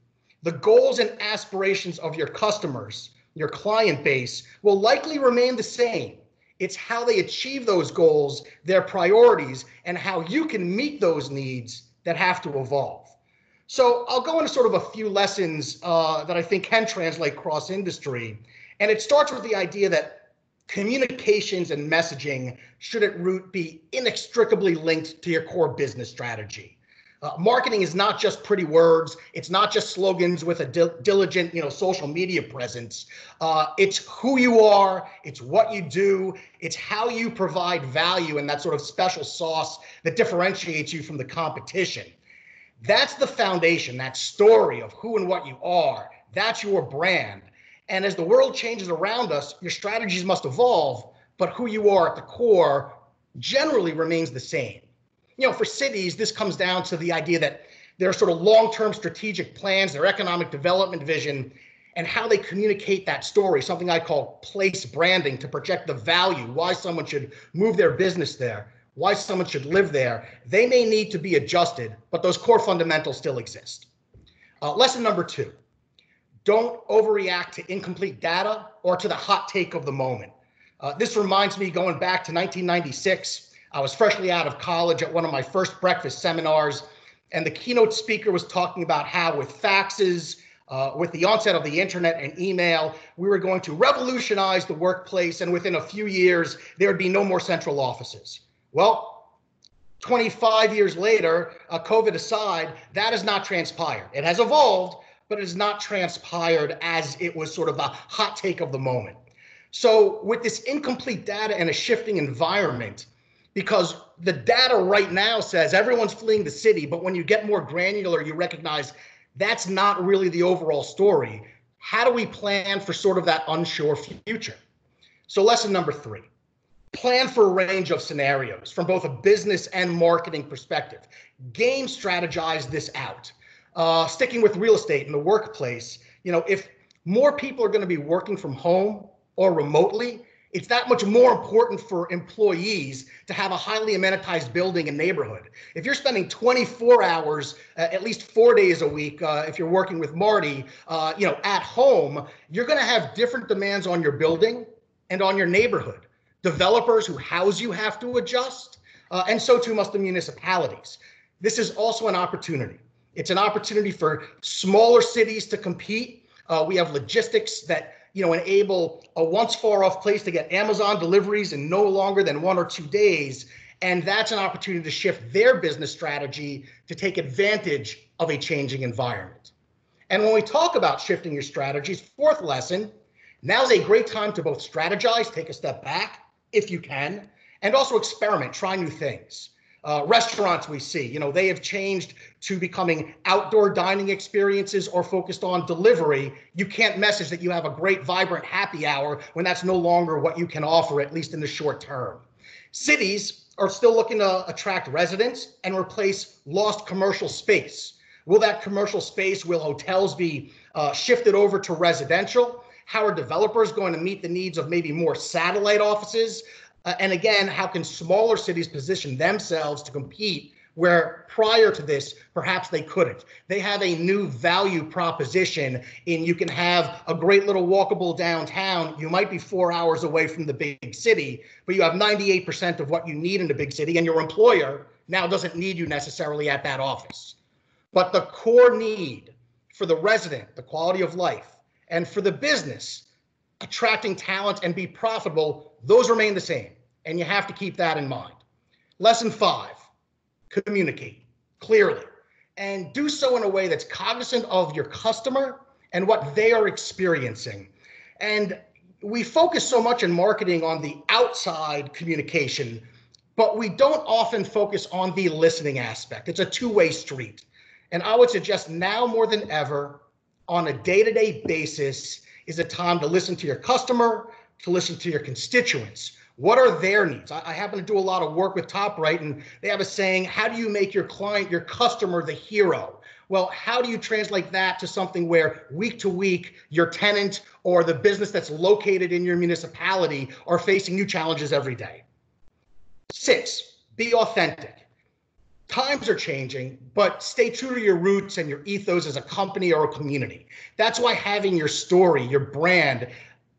The goals and aspirations of your customers, your client base, will likely remain the same. It's how they achieve those goals, their priorities, and how you can meet those needs that have to evolve. So I'll go into sort of a few lessons that I think can translate cross industry. And it starts with the idea that communications and messaging should at root be inextricably linked to your core business strategy. Marketing is not just pretty words. It's not just slogans with a diligent, social media presence. It's who you are. It's what you do. It's how you provide value and that sort of special sauce that differentiates you from the competition. That's the foundation, that story of who and what you are. That's your brand. And as the world changes around us, your strategies must evolve, but who you are at the core generally remains the same. For cities, this comes down to the idea that there are sort of long-term strategic plans, their economic development vision, and how they communicate that story, something I call place branding, to project the value, why someone should move their business there, why someone should live there. They may need to be adjusted, but those core fundamentals still exist. Lesson number 2, don't overreact to incomplete data or to the hot take of the moment. This reminds me, going back to 1996, I was freshly out of college at one of my first breakfast seminars, and the keynote speaker was talking about how with faxes, with the onset of the internet and email, we were going to revolutionize the workplace, and within a few years, there would be no more central offices. Well, 25 years later, COVID aside, that has not transpired. It has evolved, but it has not transpired as it was sort of the hot take of the moment. So with this incomplete data and a shifting environment, because the data right now says everyone's fleeing the city, but when you get more granular, you recognize that's not really the overall story. How do we plan for sort of that unsure future? So lesson number 3, plan for a range of scenarios from both a business and marketing perspective. Game strategize this out. Sticking with real estate in the workplace, if more people are going to be working from home or remotely, it's that much more important for employees to have a highly amenitized building and neighborhood. If you're spending 24 hours, at least 4 days a week, if you're working with Marty, at home, you're going to have different demands on your building and on your neighborhood. Developers who house you have to adjust, and so too must the municipalities. This is also an opportunity. It's an opportunity for smaller cities to compete. We have logistics that enable a once far off place to get Amazon deliveries in no longer than 1 or 2 days. And that's an opportunity to shift their business strategy to take advantage of a changing environment. And when we talk about shifting your strategies, 4th lesson, now's a great time to both strategize, take a step back if you can, and also experiment, try new things. Restaurants we see, they have changed to becoming outdoor dining experiences or focused on delivery. You can't message that you have a great, vibrant happy hour when that's no longer what you can offer, at least in the short term. Cities are still looking to attract residents and replace lost commercial space. Will that commercial space, will hotels be shifted over to residential? How are developers going to meet the needs of maybe more satellite offices? And again, how can smaller cities position themselves to compete where prior to this, perhaps they couldn't? They have a new value proposition in you can have a great little walkable downtown. You might be 4 hours away from the big city, but you have 98% of what you need in the big city, and your employer now doesn't need you necessarily at that office. But the core need for the resident, the quality of life, and for the business, attracting talent and be profitable, those remain the same. And you have to keep that in mind. Lesson 5, communicate clearly and do so in a way that's cognizant of your customer and what they are experiencing. And we focus so much in marketing on the outside communication, but we don't often focus on the listening aspect. It's a two-way street. And I would suggest now more than ever, on a day-to-day basis, is a time to listen to your customer, to listen to your constituents. What are their needs? I happen to do a lot of work with TopRight, and they have a saying, how do you make your client, your customer, the hero? Well, how do you translate that to something where week to week, your tenant or the business that's located in your municipality are facing new challenges every day? 6, be authentic. Times are changing, but stay true to your roots and your ethos as a company or a community. That's why having your story, your brand,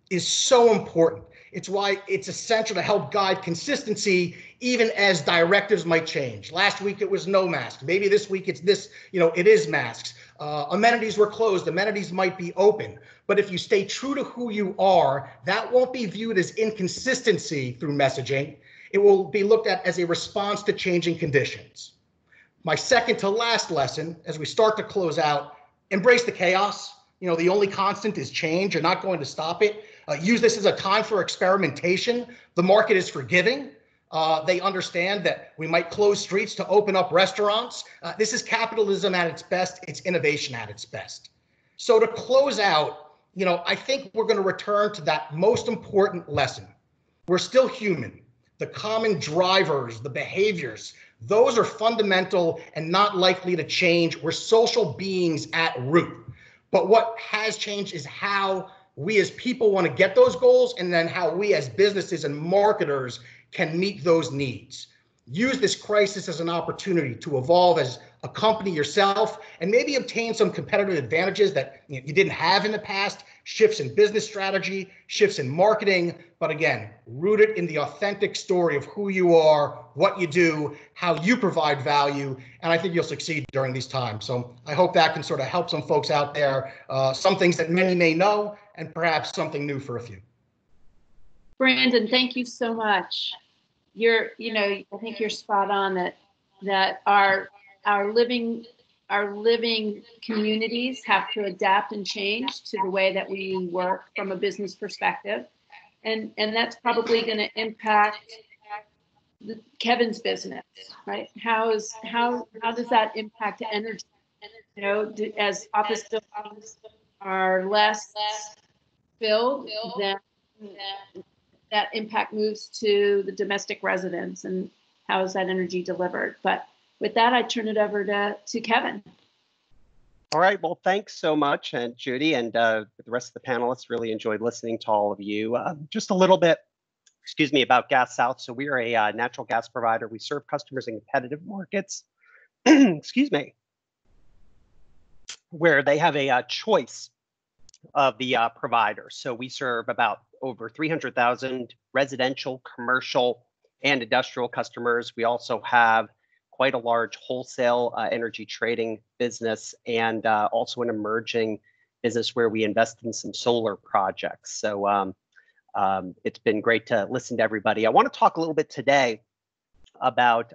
is so important. It's why it's essential to help guide consistency even as directives might change. Last week it was no mask. Maybe this week it's this, it is masks. Amenities were closed. Amenities might be open. But if you stay true to who you are, that won't be viewed as inconsistency through messaging. It will be looked at as a response to changing conditions. My second to last lesson, as we start to close out, embrace the chaos. The only constant is change. You're not going to stop it. Use this as a time for experimentation. The market is forgiving. They understand that we might close streets to open up restaurants. This is capitalism at its best. It's innovation at its best. So to close out, I think we're going to return to that most important lesson. We're still human. The common drivers, the behaviors, those are fundamental and not likely to change. We're social beings at root. But what has changed is how we as people want to get those goals, and then how we as businesses and marketers can meet those needs. Use this crisis as an opportunity to evolve as a company yourself, and maybe obtain some competitive advantages that you didn't have in the past, shifts in business strategy, shifts in marketing, but again, rooted in the authentic story of who you are, what you do, how you provide value, and I think you'll succeed during these times. So I hope that can sort of help some folks out there, some things that many may know, and perhaps something new for a few. Brandon, thank you so much. I think you're spot on that our living communities have to adapt and change to the way that we work from a business perspective, and that's probably going to impact Kevin's business, right? How does that impact energy? As office buildings are less filled, then that impact moves to the domestic residents, and how is that energy delivered? But with that, I turn it over to Kevin. All right. Well, thanks so much, and Judy, and the rest of the panelists. Really enjoyed listening to all of you. Just a little bit, about Gas South. So we are a natural gas provider. We serve customers in competitive markets, where they have a choice of the provider. So we serve about over 300,000 residential, commercial, and industrial customers. We also have quite a large wholesale energy trading business, and also an emerging business where we invest in some solar projects. So it's been great to listen to everybody. I want to talk a little bit today about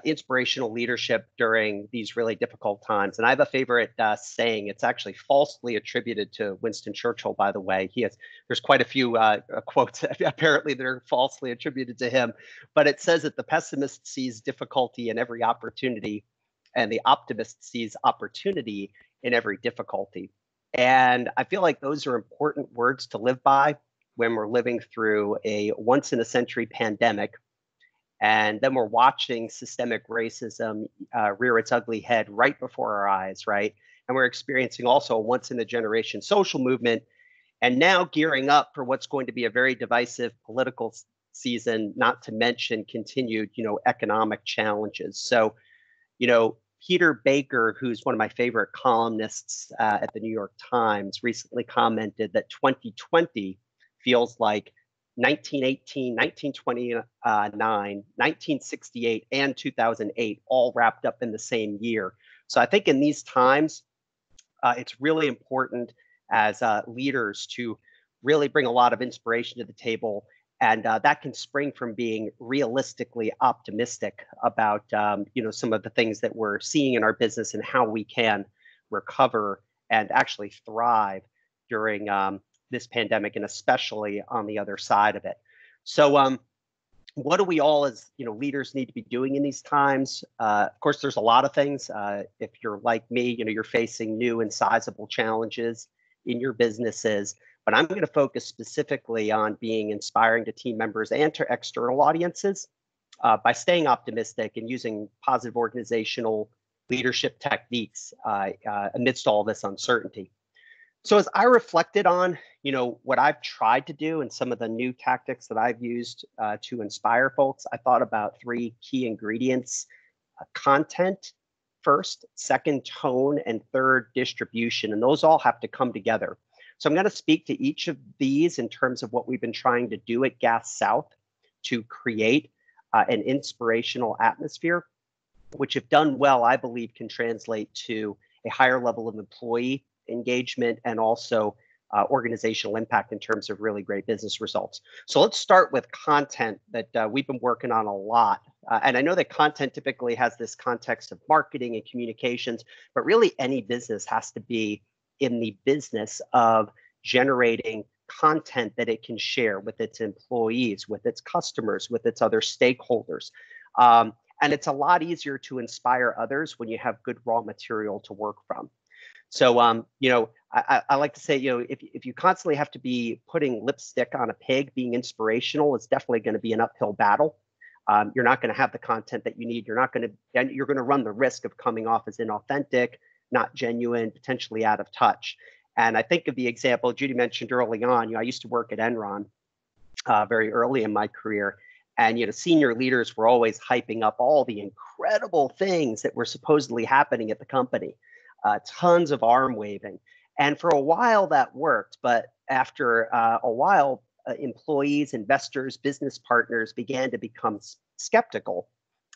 inspirational leadership during these really difficult times. And I have a favorite saying. It's actually falsely attributed to Winston Churchill, by the way. There's quite a few quotes apparently that are falsely attributed to him, but it says that the pessimist sees difficulty in every opportunity, and the optimist sees opportunity in every difficulty. And I feel like those are important words to live by when we're living through a once-in-a-century pandemic. And then we're watching systemic racism rear its ugly head right before our eyes, right? And we're experiencing also a once-in-a-generation social movement, and now gearing up for what's going to be a very divisive political season, not to mention continued, economic challenges. So, Peter Baker, who's one of my favorite columnists at the New York Times, recently commented that 2020 feels like 1918, 1929, 1968, and 2008 all wrapped up in the same year. So I think in these times, it's really important as leaders to really bring a lot of inspiration to the table. And that can spring from being realistically optimistic about, some of the things that we're seeing in our business and how we can recover and actually thrive during this pandemic, and especially on the other side of it. So what do we all as leaders need to be doing in these times? Of course, there's a lot of things. If you're like me, you're facing new and sizable challenges in your businesses, but I'm going to focus specifically on being inspiring to team members and to external audiences by staying optimistic and using positive organizational leadership techniques amidst all this uncertainty. So as I reflected on, what I've tried to do and some of the new tactics that I've used to inspire folks, I thought about three key ingredients: content first, second, tone, and third, distribution. And those all have to come together. So I'm going to speak to each of these in terms of what we've been trying to do at Gas South to create an inspirational atmosphere, which if done well, I believe can translate to a higher level of employee engagement and also organizational impact in terms of really great business results. So let's start with content that we've been working on a lot. And I know that content typically has this context of marketing and communications, but really any business has to be in the business of generating content that it can share with its employees, with its customers, with its other stakeholders. And it's a lot easier to inspire others when you have good raw material to work from. So, I like to say, if you constantly have to be putting lipstick on a pig, being inspirational is definitely going to be an uphill battle. You're not going to have the content that you need. You're going to run the risk of coming off as inauthentic, not genuine, potentially out of touch. And I think of the example Judy mentioned early on. I used to work at Enron very early in my career. And senior leaders were always hyping up all the incredible things that were supposedly happening at the company. Tons of arm waving. And for a while that worked, but after a while, employees, investors, business partners began to become skeptical.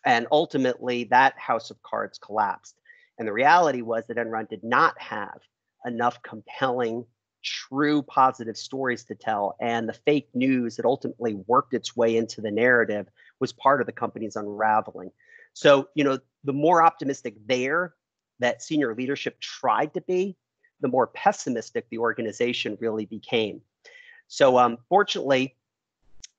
And ultimately, that house of cards collapsed. And the reality was that Enron did not have enough compelling, true positive stories to tell. And the fake news that ultimately worked its way into the narrative was part of the company's unraveling. So, the more optimistic that senior leadership tried to be, the more pessimistic the organization really became. So fortunately,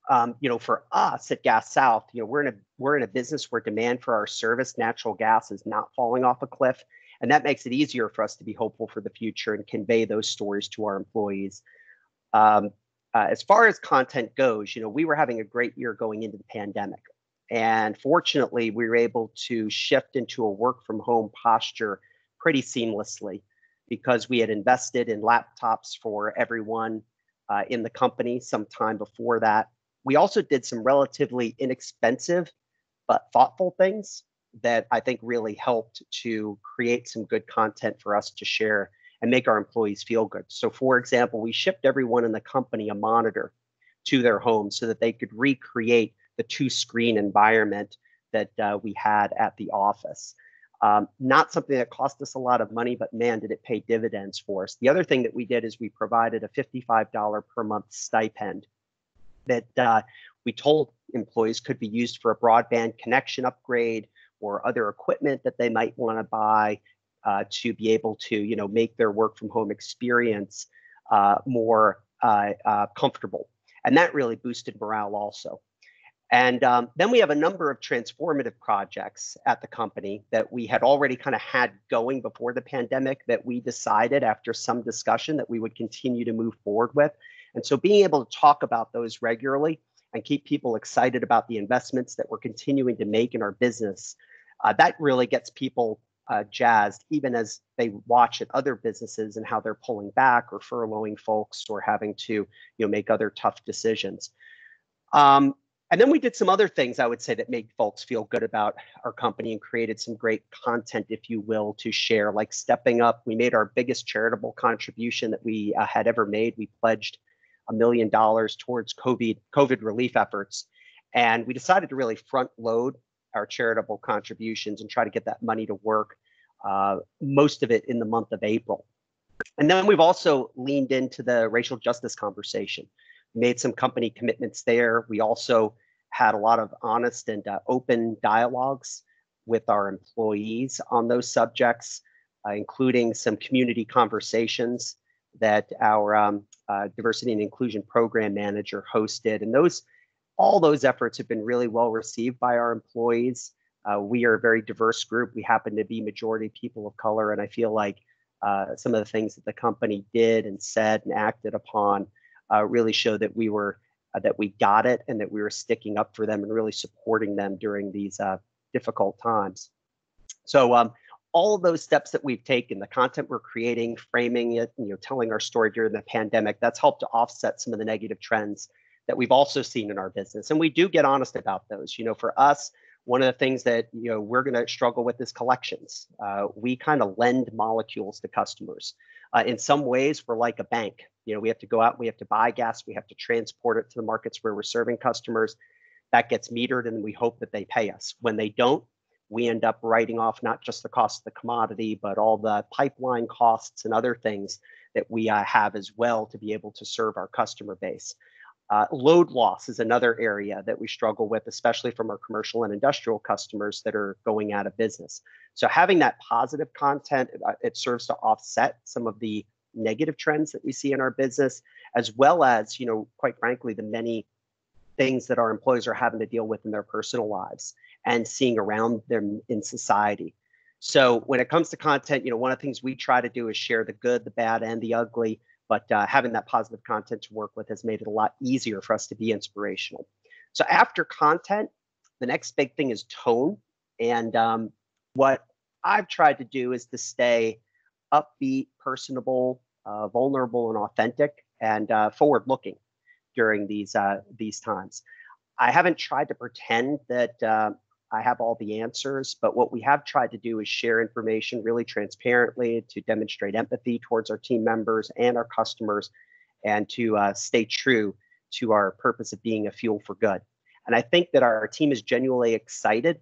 for us at Gas South, we're in a business where demand for our service, natural gas, is not falling off a cliff. And that makes it easier for us to be hopeful for the future and convey those stories to our employees. As far as content goes, we were having a great year going into the pandemic. And fortunately, we were able to shift into a work from home posture pretty seamlessly because we had invested in laptops for everyone in the company some time before that. We also did some relatively inexpensive but thoughtful things that I think really helped to create some good content for us to share and make our employees feel good. So for example, we shipped everyone in the company a monitor to their home so that they could recreate the 2-screen environment that we had at the office. Not something that cost us a lot of money, but man, did it pay dividends for us. The other thing that we did is we provided a $55 per month stipend that we told employees could be used for a broadband connection upgrade or other equipment that they might want to buy to be able to, make their work from home experience more comfortable. And that really boosted morale also. And then we have a number of transformative projects at the company that we had already kind of had going before the pandemic that we decided after some discussion that we would continue to move forward with. And so being able to talk about those regularly and keep people excited about the investments that we're continuing to make in our business, that really gets people jazzed, even as they watch at other businesses and how they're pulling back or furloughing folks or having to make other tough decisions. And then we did some other things, I would say, that made folks feel good about our company and created some great content, if you will, to share, like stepping up. We made our biggest charitable contribution that we had ever made. We pledged $1 million towards COVID relief efforts. And we decided to really front load our charitable contributions and try to get that money to work, most of it in the month of April. And then we've also leaned into the racial justice conversation. Made some company commitments there. We also had a lot of honest and open dialogues with our employees on those subjects, including some community conversations that our diversity and inclusion program manager hosted. And all those efforts have been really well received by our employees. We are a very diverse group. We happen to be majority people of color. And I feel like some of the things that the company did and said and acted upon really show that we got it and that we were sticking up for them and really supporting them during these difficult times. So all of those steps that we've taken, the content we're creating, framing it, telling our story during the pandemic, that's helped to offset some of the negative trends that we've also seen in our business. And we do get honest about those. For us, One of the things that we're going to struggle with is collections. We kind of lend molecules to customers. In some ways, we're like a bank. We have to go out, we have to buy gas, we have to transport it to the markets where we're serving customers. That gets metered, and we hope that they pay us. When they don't, we end up writing off not just the cost of the commodity, but all the pipeline costs and other things that we have as well to be able to serve our customer base. Load loss is another area that we struggle with, especially from our commercial and industrial customers that are going out of business. So having that positive content, it serves to offset some of the negative trends that we see in our business, as well as, quite frankly, the many things that our employees are having to deal with in their personal lives and seeing around them in society. So when it comes to content, one of the things we try to do is share the good, the bad, and the ugly. But having that positive content to work with has made it a lot easier for us to be inspirational. So after content, the next big thing is tone. And what I've tried to do is to stay upbeat, personable, vulnerable, and authentic, and forward-looking during these times. I haven't tried to pretend that I have all the answers, but what we have tried to do is share information really transparently to demonstrate empathy towards our team members and our customers, and to stay true to our purpose of being a fuel for good. And I think that our team is genuinely excited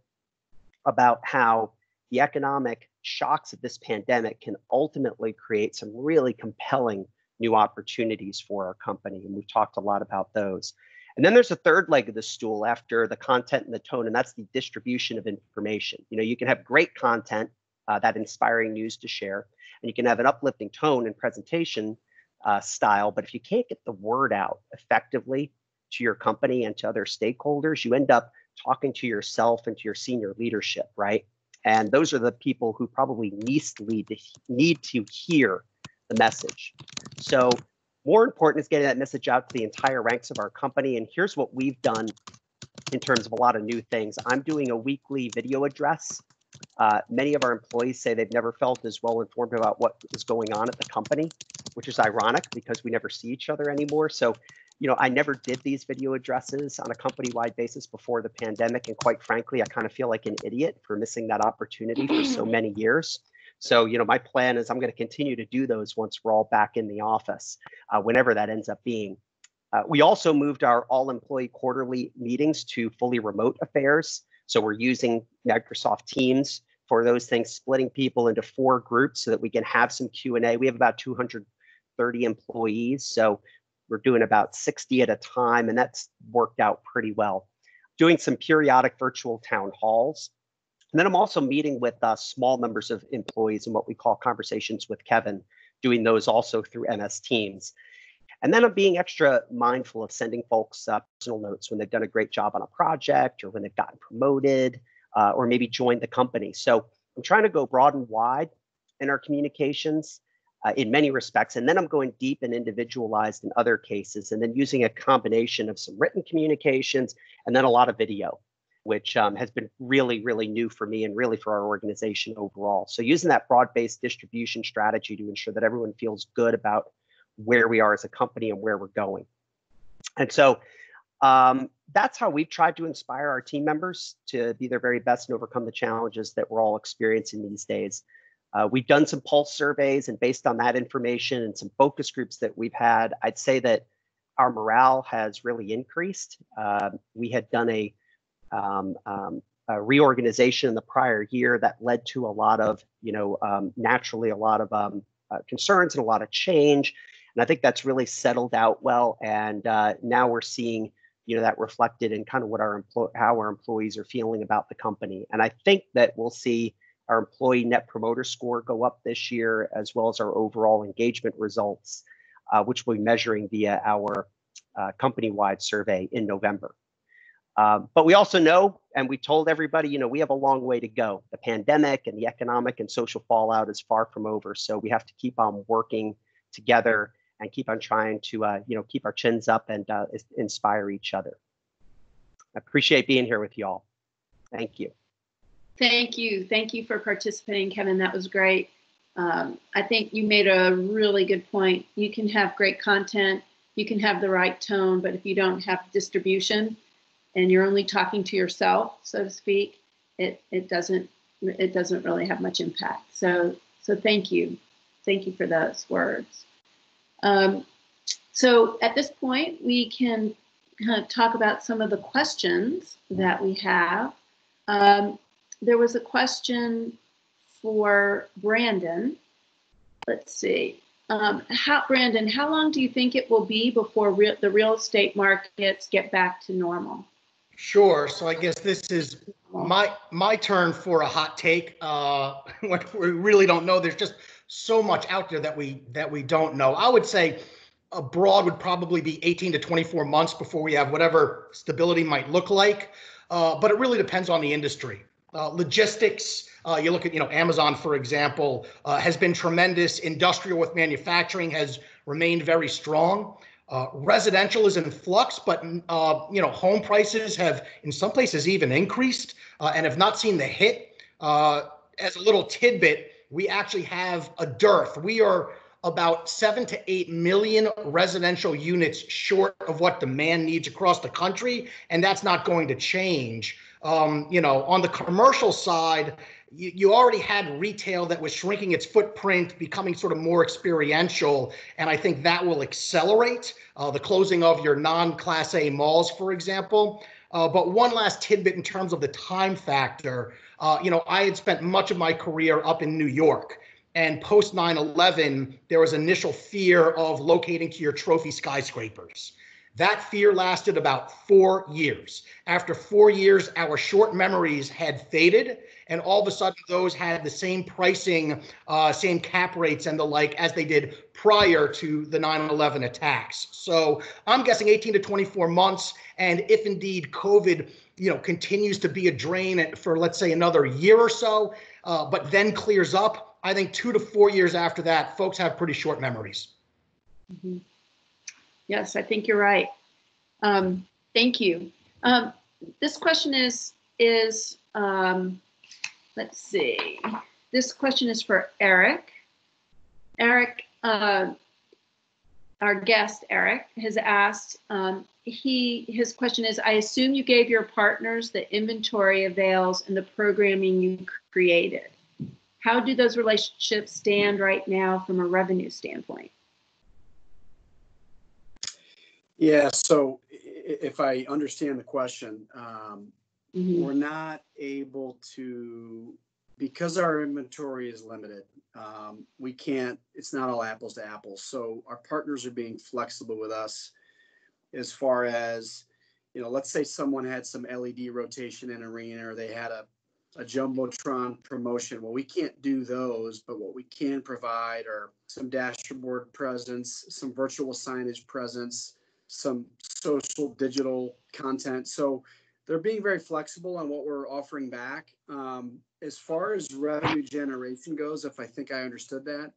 about how the economic shocks of this pandemic can ultimately create some really compelling new opportunities for our company. And we've talked a lot about those. And then there's a third leg of the stool after the content and the tone, and that's the distribution of information. You can have great content, that inspiring news to share, and you can have an uplifting tone and presentation style. But if you can't get the word out effectively to your company and to other stakeholders, you end up talking to yourself and to your senior leadership, right? And those are the people who probably least need to hear the message. So more important is getting that message out to the entire ranks of our company. And here's what we've done in terms of a lot of new things. I'm doing a weekly video address. Many of our employees say they've never felt as well informed about what is going on at the company, which is ironic because we never see each other anymore. So, I never did these video addresses on a company-wide basis before the pandemic. And quite frankly, I kind of feel like an idiot for missing that opportunity for so many years. So, my plan is I'm going to continue to do those once we're all back in the office, whenever that ends up being. We also moved our all-employee quarterly meetings to fully remote affairs. So we're using Microsoft Teams for those things, splitting people into 4 groups so that we can have some Q&A. We have about 230 employees, so we're doing about 60 at a time, and that's worked out pretty well. Doing some periodic virtual town halls. And then I'm also meeting with small numbers of employees in what we call conversations with Kevin, doing those also through MS Teams. And then I'm being extra mindful of sending folks personal notes when they've done a great job on a project, or when they've gotten promoted, or maybe joined the company. So I'm trying to go broad and wide in our communications in many respects. And then I'm going deep and individualized in other cases, and then using a combination of some written communications and then a lot of video, which has been really, really new for me and really for our organization overall. So using that broad-based distribution strategy to ensure that everyone feels good about where we are as a company and where we're going. And so that's how we've tried to inspire our team members to be their very best and overcome the challenges that we're all experiencing these days. We've done some pulse surveys, and based on that information and some focus groups that we've had, I'd say that our morale has really increased. We had done a reorganization in the prior year that led to a lot of, naturally a lot of concerns and a lot of change. And I think that's really settled out well. And now we're seeing, that reflected in kind of what how our employees are feeling about the company. And I think that we'll see our employee net promoter score go up this year, as well as our overall engagement results, which we'll be measuring via our company-wide survey in November. But we also know, and we told everybody, we have a long way to go. The pandemic and the economic and social fallout is far from over. So we have to keep on working together and keep on trying to, keep our chins up and inspire each other. I appreciate being here with you all. Thank you. Thank you. Thank you for participating, Kevin. That was great. I think you made a really good point. You can have great content, you can have the right tone, but if you don't have distribution and you're only talking to yourself, so to speak, it doesn't really have much impact. So thank you for those words. So at this point, we can kind of talk about some of the questions that we have. There was a question for Brandon. Let's see. Brandon, how long do you think it will be before the real estate markets get back to normal? Sure. So I guess this is my turn for a hot take. What we really don't know. There's just so much out there that we don't know. I would say abroad would probably be 18 to 24 months before we have whatever stability might look like. But it really depends on the industry. Logistics, you look at, Amazon, for example, has been tremendous. Industrial with manufacturing has remained very strong. Residential is in flux, but, home prices have in some places even increased and have not seen the hit. As a little tidbit, we actually have a dearth. We are about 7 to 8 million residential units short of what demand needs across the country, and that's not going to change. On the commercial side, you already had retail that was shrinking its footprint, becoming sort of more experiential, and I think that will accelerate the closing of your non-Class A malls, for example. But one last tidbit in terms of the time factor, I had spent much of my career up in New York. And post 9/11, there was initial fear of locating to your trophy skyscrapers. That fear lasted about 4 years. After 4 years, our short memories had faded, and all of a sudden those had the same pricing, same cap rates and the like as they did prior to the 9/11 attacks. So I'm guessing 18 to 24 months. And if indeed COVID, continues to be a drain for, let's say, another year or so, but then clears up, I think 2 to 4 years after that, folks have pretty short memories. Mm-hmm. Yes, I think you're right. Thank you. This question is let's see. This question is for Eric. Eric, our guest, Eric, has asked, his question is, I assume you gave your partners the inventory avails and the programming you created. How do those relationships stand right now from a revenue standpoint? Yeah, so if I understand the question, we're not able to, because our inventory is limited, we can't, it's not all apples to apples. So our partners are being flexible with us as far as, let's say someone had some LED rotation in arena, or they had a Jumbotron promotion. Well, we can't do those, but what we can provide are some dashboard presence, some virtual signage presence, some social digital content. So they're being very flexible on what we're offering back. As far as revenue generation goes, if I think I understood that,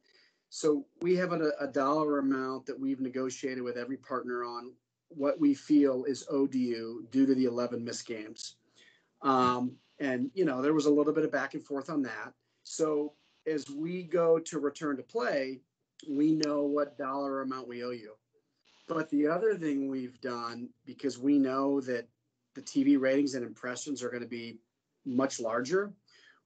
so we have a dollar amount that we've negotiated with every partner on what we feel is owed to you due to the 11 missed games. And, there was a little bit of back and forth on that. So as we go to return to play, we know what dollar amount we owe you. But the other thing we've done, because we know that the TV ratings and impressions are going to be much larger,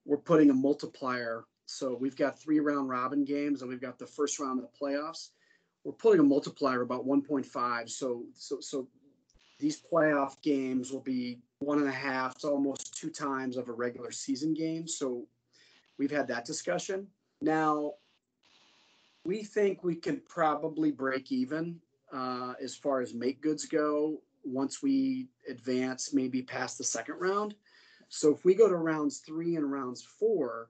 we're putting a multiplier. So we've got 3 round robin games, and we've got the first round of the playoffs. We're putting a multiplier about 1.5. So these playoff games will be 1.5 to almost 2 times of a regular season game. So we've had that discussion. Now, we think we can probably break even as far as make goods go once we advance maybe past the second round. So if we go to rounds 3 and rounds 4,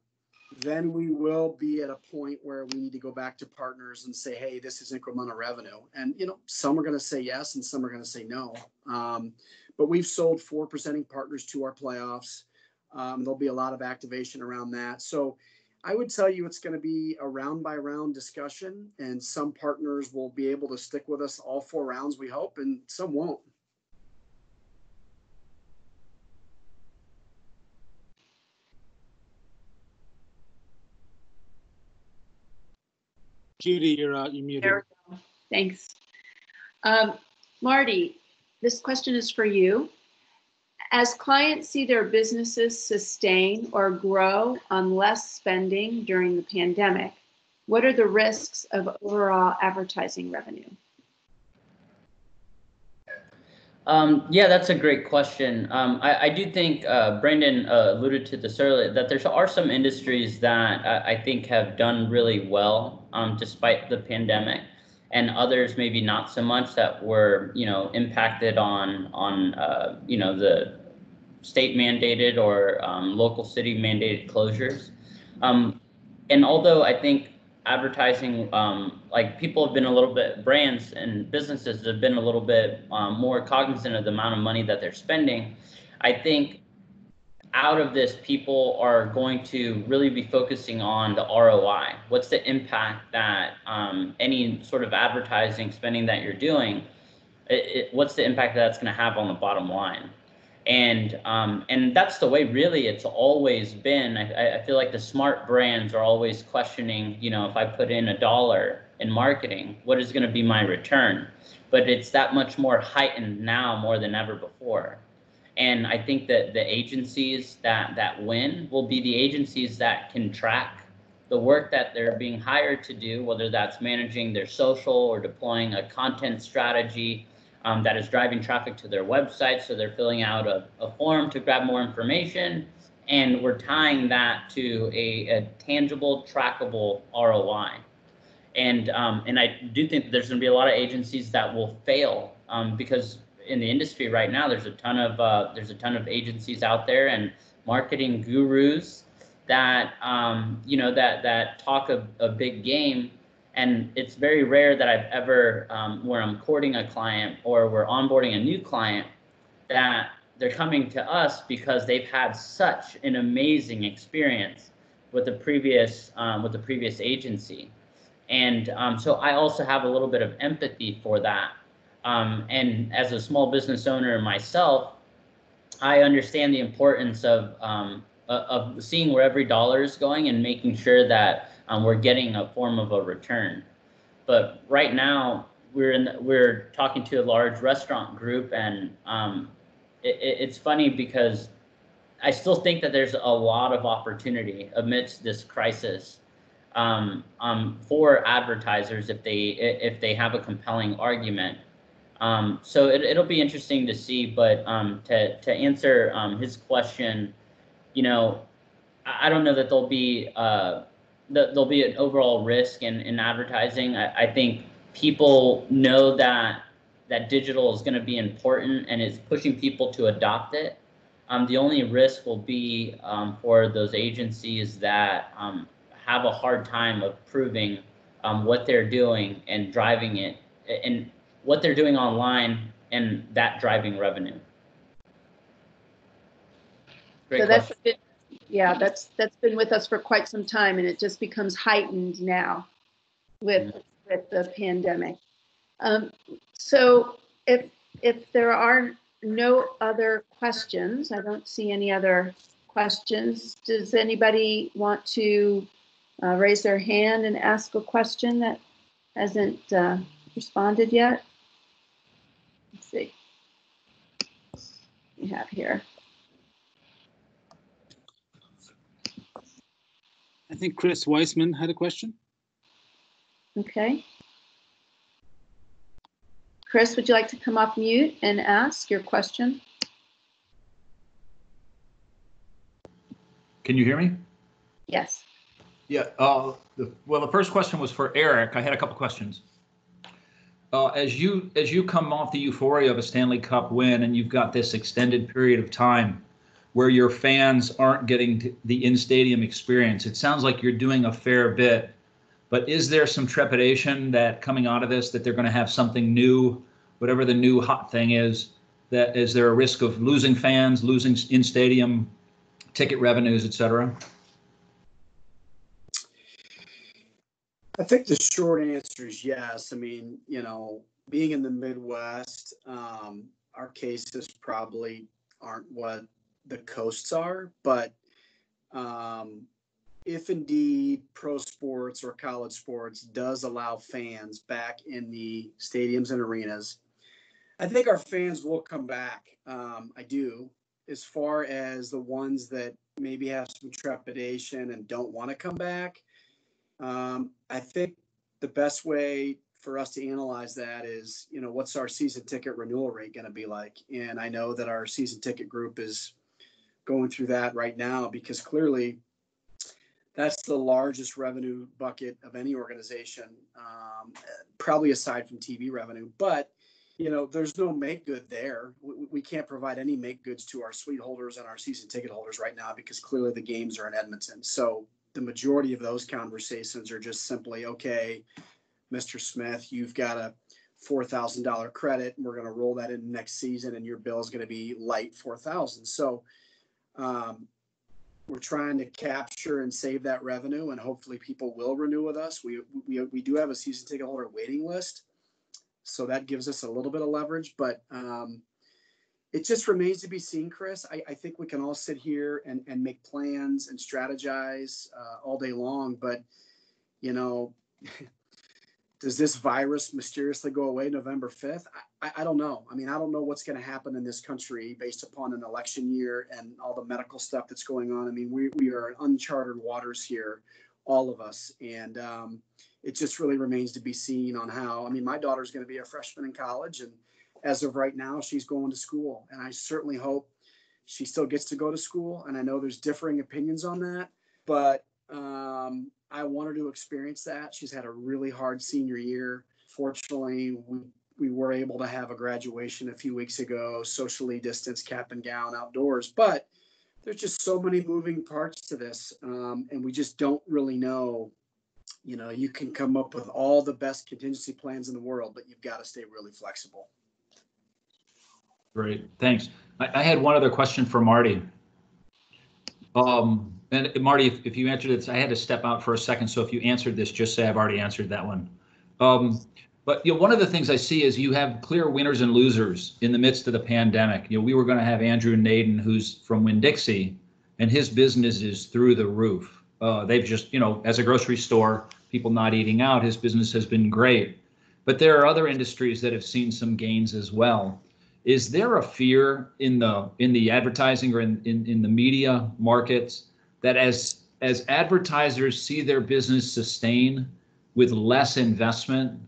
then we will be at a point where we need to go back to partners and say, hey, this is incremental revenue. And, some are going to say yes and some are going to say no. But we've sold 4 presenting partners to our playoffs. There'll be a lot of activation around that. So I would tell you it's going to be a round by round discussion, and some partners will be able to stick with us all 4 rounds, we hope, and some won't. Judy, you're muted. There we go. Thanks. Marty, this question is for you. As clients see their businesses sustain or grow on less spending during the pandemic, what are the risks of overall advertising revenue? Yeah, that's a great question. I do think Brandon alluded to this earlier, that there are some industries that I think have done really well despite the pandemic, and others maybe not so much, that were impacted on the state mandated or local city mandated closures. And although I think advertising, like people have been a little bit, brands and businesses have been a little bit more cognizant of the amount of money that they're spending, I think out of this, people are going to really be focusing on the ROI. What's the impact that any sort of advertising spending that you're doing, what's the impact that's going to have on the bottom line? And that's the way really it's always been. I feel like the smart brands are always questioning, if I put in $1 in marketing, what is going to be my return? But it's that much more heightened now more than ever before. And I think that the agencies that win will be the agencies that can track the work that they're being hired to do, whether that's managing their social or deploying a content strategy that is driving traffic to their website. So they're filling out a form to grab more information, and we're tying that to a tangible, trackable ROI. And I do think that there's going to be a lot of agencies that will fail because in the industry right now, there's a ton of agencies out there and marketing gurus that that talk a big game. And it's very rare that I've ever, where I'm courting a client or we're onboarding a new client, that they're coming to us because they've had such an amazing experience with the previous agency. And so I also have a little bit of empathy for that. And as a small business owner myself, I understand the importance of seeing where every dollar is going and making sure that we're getting a form of a return. But right now, we're talking to a large restaurant group, and it's funny because I still think that there's a lot of opportunity amidst this crisis for advertisers if they have a compelling argument. So it'll be interesting to see. But to answer his question, I don't know that there'll be an overall risk in advertising. I think people know that digital is going to be important and it's pushing people to adopt it. The only risk will be for those agencies that have a hard time of proving what they're doing and driving it, and what they're doing online, and that driving revenue. Great So question. that's been with us for quite some time, and it just becomes heightened now with the pandemic. So if there are no other questions, I don't see any other questions. Does anybody want to raise their hand and ask a question that hasn't responded yet? Let's see. We have here. I think Chris Weissman had a question. Okay. Chris, would you like to come off mute and ask your question? Can you hear me? Yes. Yeah. The first question was for Eric. I had a couple questions. As you come off the euphoria of a Stanley Cup win, and you've got this extended period of time where your fans aren't getting the in-stadium experience, it sounds like you're doing a fair bit. But is there some trepidation that coming out of this, that they're going to have something new, whatever the new hot thing is? That is there a risk of losing fans, losing in-stadium ticket revenues, et cetera? I think the short answer is yes. I mean, being in the Midwest, our cases probably aren't what the coasts are, but if indeed pro sports or college sports does allow fans back in the stadiums and arenas, I think our fans will come back. I do. as far as the ones that maybe have some trepidation and don't want to come back, I think the best way for us to analyze that is, what's our season ticket renewal rate going to be like? And I know that our season ticket group is going through that right now, because clearly that's the largest revenue bucket of any organization, probably aside from TV revenue. But, there's no make good there. We can't provide any make goods to our suite holders and our season ticket holders right now, because clearly the games are in Edmonton. So the majority of those conversations are just simply, okay, Mr. Smith, you've got a $4,000 credit, and we're going to roll that in next season, and your bill is going to be light $4,000. So we're trying to capture and save that revenue, and hopefully people will renew with us. We do have a season ticket holder waiting list, so that gives us a little bit of leverage, but it just remains to be seen, Chris. I think we can all sit here and make plans and strategize all day long, but does this virus mysteriously go away November 5th? I don't know. I mean, I don't know what's going to happen in this country based upon an election year and all the medical stuff that's going on. I mean, we are in uncharted waters here, all of us. And it just really remains to be seen on how. I mean, my daughter's going to be a freshman in college, and as of right now, she's going to school. And I certainly hope she still gets to go to school. And I know there's differing opinions on that, but I want her to experience that. She's had a really hard senior year. Fortunately, we were able to have a graduation a few weeks ago, socially distanced, cap and gown, outdoors. But there's just so many moving parts to this, and we just don't really know. You can come up with all the best contingency plans in the world, but you've got to stay really flexible. Great, thanks. I had one other question for Marty. And Marty, if you answered this, I had to step out for a second. So if you answered this, just say I've already answered that one. But one of the things I see is you have clear winners and losers in the midst of the pandemic. We were going to have Andrew Naden, who's from Winn-Dixie, and his business is through the roof. They've just, as a grocery store, people not eating out, his business has been great. But there are other industries that have seen some gains as well. Is there a fear in the advertising or in the media markets that as advertisers see their business sustain with less investment,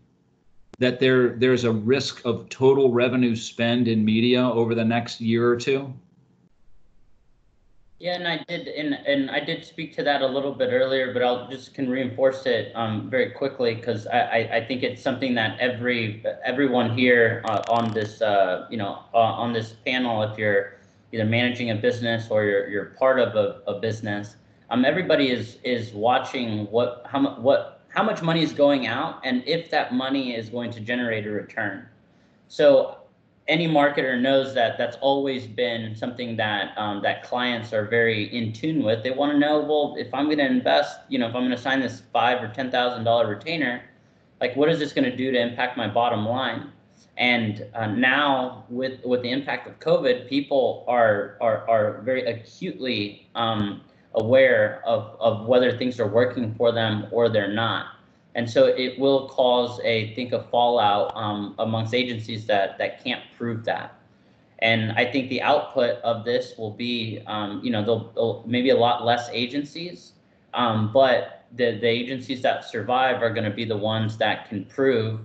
that there's a risk of total revenue spend in media over the next year or two? Yeah, and I did speak to that a little bit earlier, but I'll just can reinforce it very quickly, because I think it's something that everyone here on this on this panel, if you're either managing a business or you're part of a business, everybody is watching how much money is going out and if that money is going to generate a return. So any marketer knows that that's always been something that that clients are very in tune with. They want to know, well, if I'm going to invest, if I'm going to sign this $5,000 or $10,000 retainer, like what is this going to do to impact my bottom line? And now with the impact of COVID, people are very acutely aware of whether things are working for them or they're not. And so it will cause a fallout amongst agencies that can't prove that. And I think the output of this will be, there'll maybe a lot less agencies, but the agencies that survive are going to be the ones that can prove,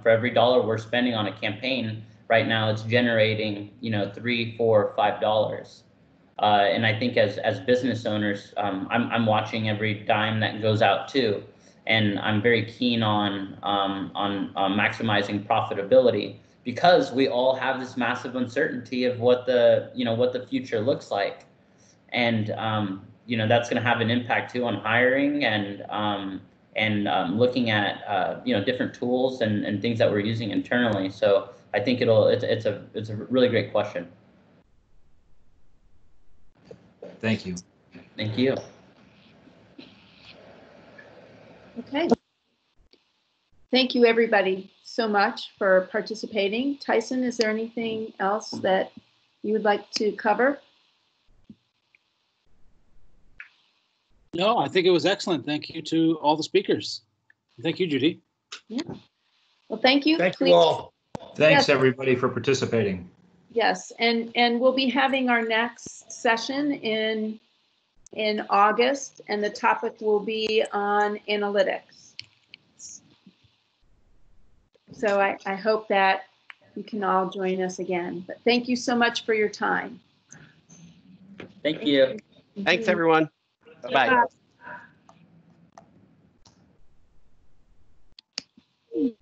for every dollar we're spending on a campaign right now, it's generating, $3, $4, $5. And I think as business owners, I'm watching every dime that goes out too. And I'm very keen on maximizing profitability, because we all have this massive uncertainty of what the future looks like, and that's going to have an impact too on hiring and looking at different tools and things that we're using internally. So I think it's a really great question. Thank you. Thank you. Okay. Thank you, everybody, so much for participating. Tyson, is there anything else that you would like to cover? No, I think it was excellent. Thank you to all the speakers. Thank you, Judy. Yeah. Well, thank you. Thank you all. Thanks, Yes. everybody, for participating. Yes, and we'll be having our next session in August, and the topic will be on analytics. So I hope that you can all join us again. But thank you so much for your time. Thank you. Thanks, everyone. Bye-bye. Bye.